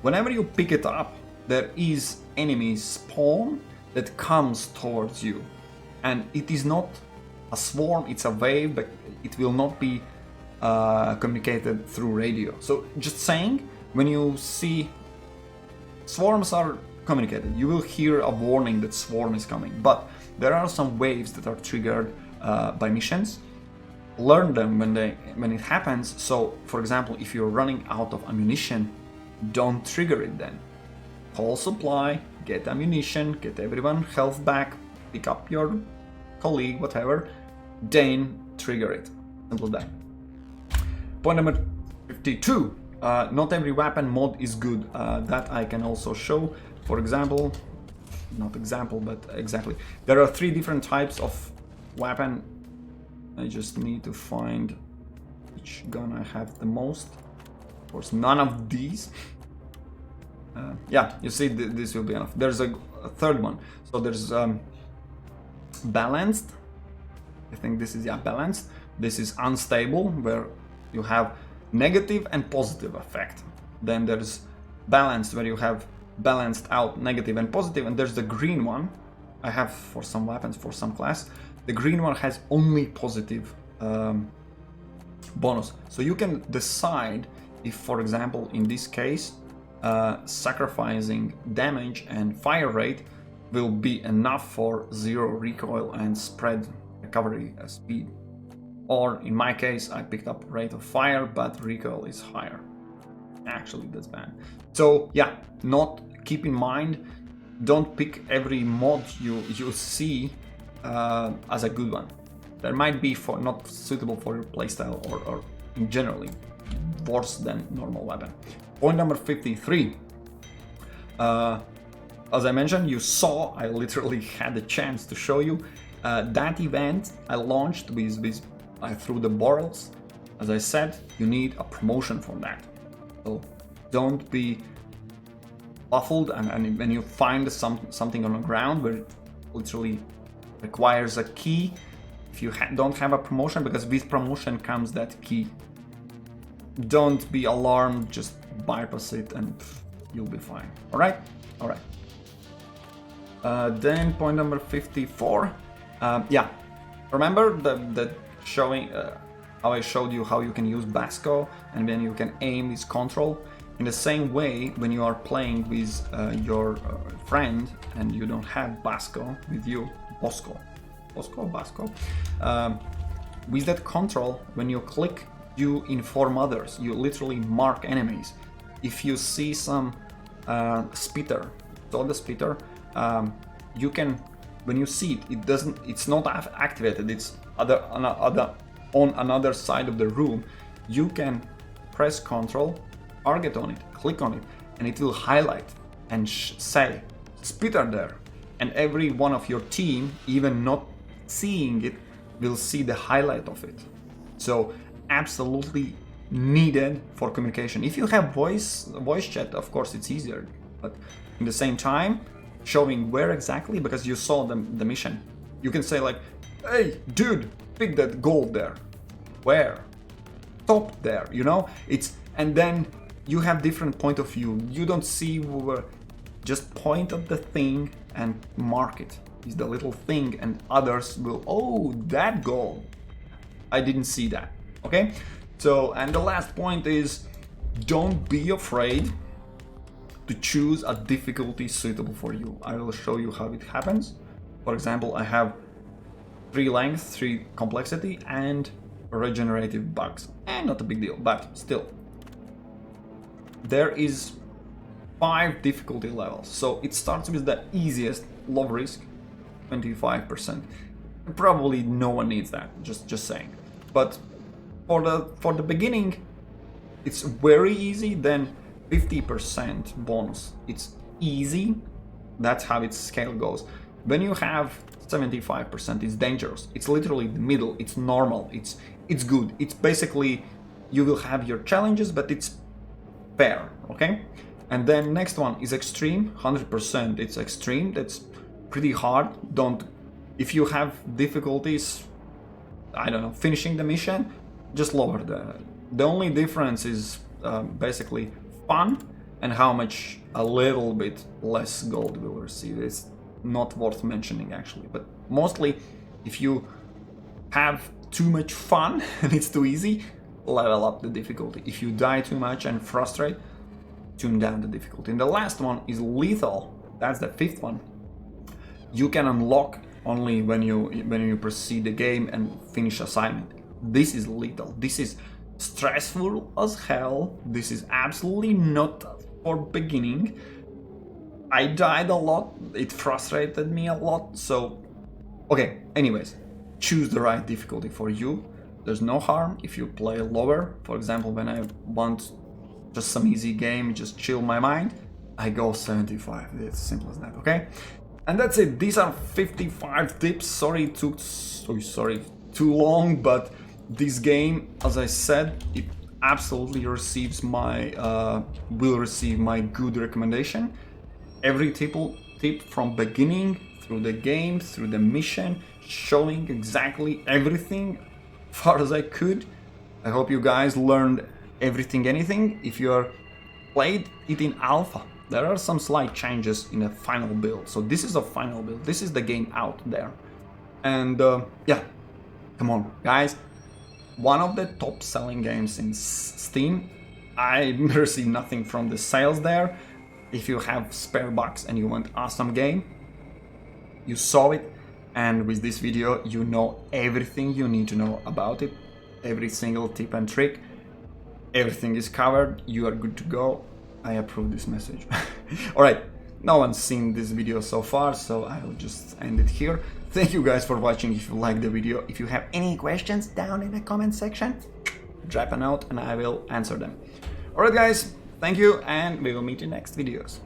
whenever you pick it up, there is enemy spawn that comes towards you. And it is not a swarm, it's a wave, but it will not be communicated through radio. So just saying, when you see swarms are communicated, you will hear a warning that swarm is coming. But there are some waves that are triggered by missions. Learn them when it happens. So, for example, if you're running out of ammunition, don't trigger it then. Call supply, get ammunition, get everyone health back, pick up your colleague, whatever, then trigger it. Simple as that. Point number 52. Not every weapon mod is good. That I can also show. For example, not example, but exactly. There are 3 different types of weapon. I just need to find which gun I have the most. Of course, none of these. Yeah, you see, this will be enough. There's a third one. So there's balanced. I think this is, yeah, balanced. This is unstable, where you have negative and positive effect. Then there's balanced, where you have balanced out negative and positive. And there's the green one I have for some weapons, for some class. The green one has only positive bonus. So you can decide if, for example, in this case, sacrificing damage and fire rate will be enough for 0 recoil and spread recovery speed. Or in my case, I picked up rate of fire, but recoil is higher. Actually, that's bad. So yeah, keep in mind, don't pick every mod you see as a good one. There might be not suitable for your playstyle or generally worse than normal weapon. Point number 53. As I mentioned, you saw, I literally had the chance to show you that event I launched I threw the barrels. As I said, you need a promotion for that. So don't be baffled and when you find something on the ground where it literally requires a key, if you don't have a promotion, because with promotion comes that key, don't be alarmed, just bypass it and you'll be fine. Alright? Alright. Then point number 54. Yeah, remember the showing how I showed you how you can use Bosco and then you can aim with Ctrl. In the same way, when you are playing with your friend and you don't have Bosco with you, Bosco, with that control, when you click, you inform others. You literally mark enemies. If you see some spitter, so the spitter, you can, when you see it, it's not activated. It's on another side of the room. You can press Ctrl, target on it, click on it, and it will highlight and say spitter there. And every one of your team, even not seeing it, will see the highlight of it. So absolutely needed for communication. If you have voice chat, of course it's easier, but in the same time, showing where exactly, because you saw the mission, you can say like, hey dude, pick that gold there. Where? Top there, you know? And then you have different point of view. You don't see where, just point at the thing and mark it. It's the little thing, and others will, oh, that gold, I didn't see that. Okay, so, and the last point is, don't be afraid to choose a difficulty suitable for you. I will show you how it happens. For example, I have 3 length, 3 complexity, and regenerative bugs. And not a big deal, but still. There is 5 difficulty levels. So it starts with the easiest, low risk, 25%. Probably no one needs that, just saying. But for the beginning, it's very easy, then 50% bonus. It's easy, that's how its scale goes. When you have 75%, it's dangerous. It's literally the middle, it's normal, it's good. It's basically, you will have your challenges, but it's fair, okay? And then next one is extreme, 100%. It's extreme, that's pretty hard. If you have difficulties, I don't know, finishing the mission, just lower the only difference is basically fun and how much a little bit less gold will receive. It's not worth mentioning actually, but mostly if you have too much fun and it's too easy, level up the difficulty. If you die too much and frustrate, tune down the difficulty. And the last one is lethal. That's the 5th one. You can unlock only when you proceed the game and finish assignment. This is lethal. This is stressful as hell. This is absolutely not for beginning. I died a lot. It frustrated me a lot. So, okay, anyways, choose the right difficulty for you. There's no harm if you play lower. For example, when I want just some easy game, just chill my mind, I go 75. It's simple as that, okay? And that's it. These are 55 tips. Sorry it took too long, but this game, as I said, it absolutely receives my will receive my good recommendation. Every tip from beginning through the game, through the mission, showing exactly everything as far as I could. I hope you guys learned anything. If you are played it in alpha, there are some slight changes in the final build. So this is a final build. This is the game out there. And yeah, come on, guys. One of the top selling games in Steam. I received nothing from the sales there. If you have spare bucks and you want awesome game, you saw it. And with this video, you know everything you need to know about it. Every single tip and trick. Everything is covered. You are good to go. I approve this message. Alright, no one's seen this video so far, so I will just end it here. Thank you guys for watching. If you liked the video, if you have any questions down in the comment section, drop a note and I will answer them. Alright guys, thank you, and we will meet in next videos.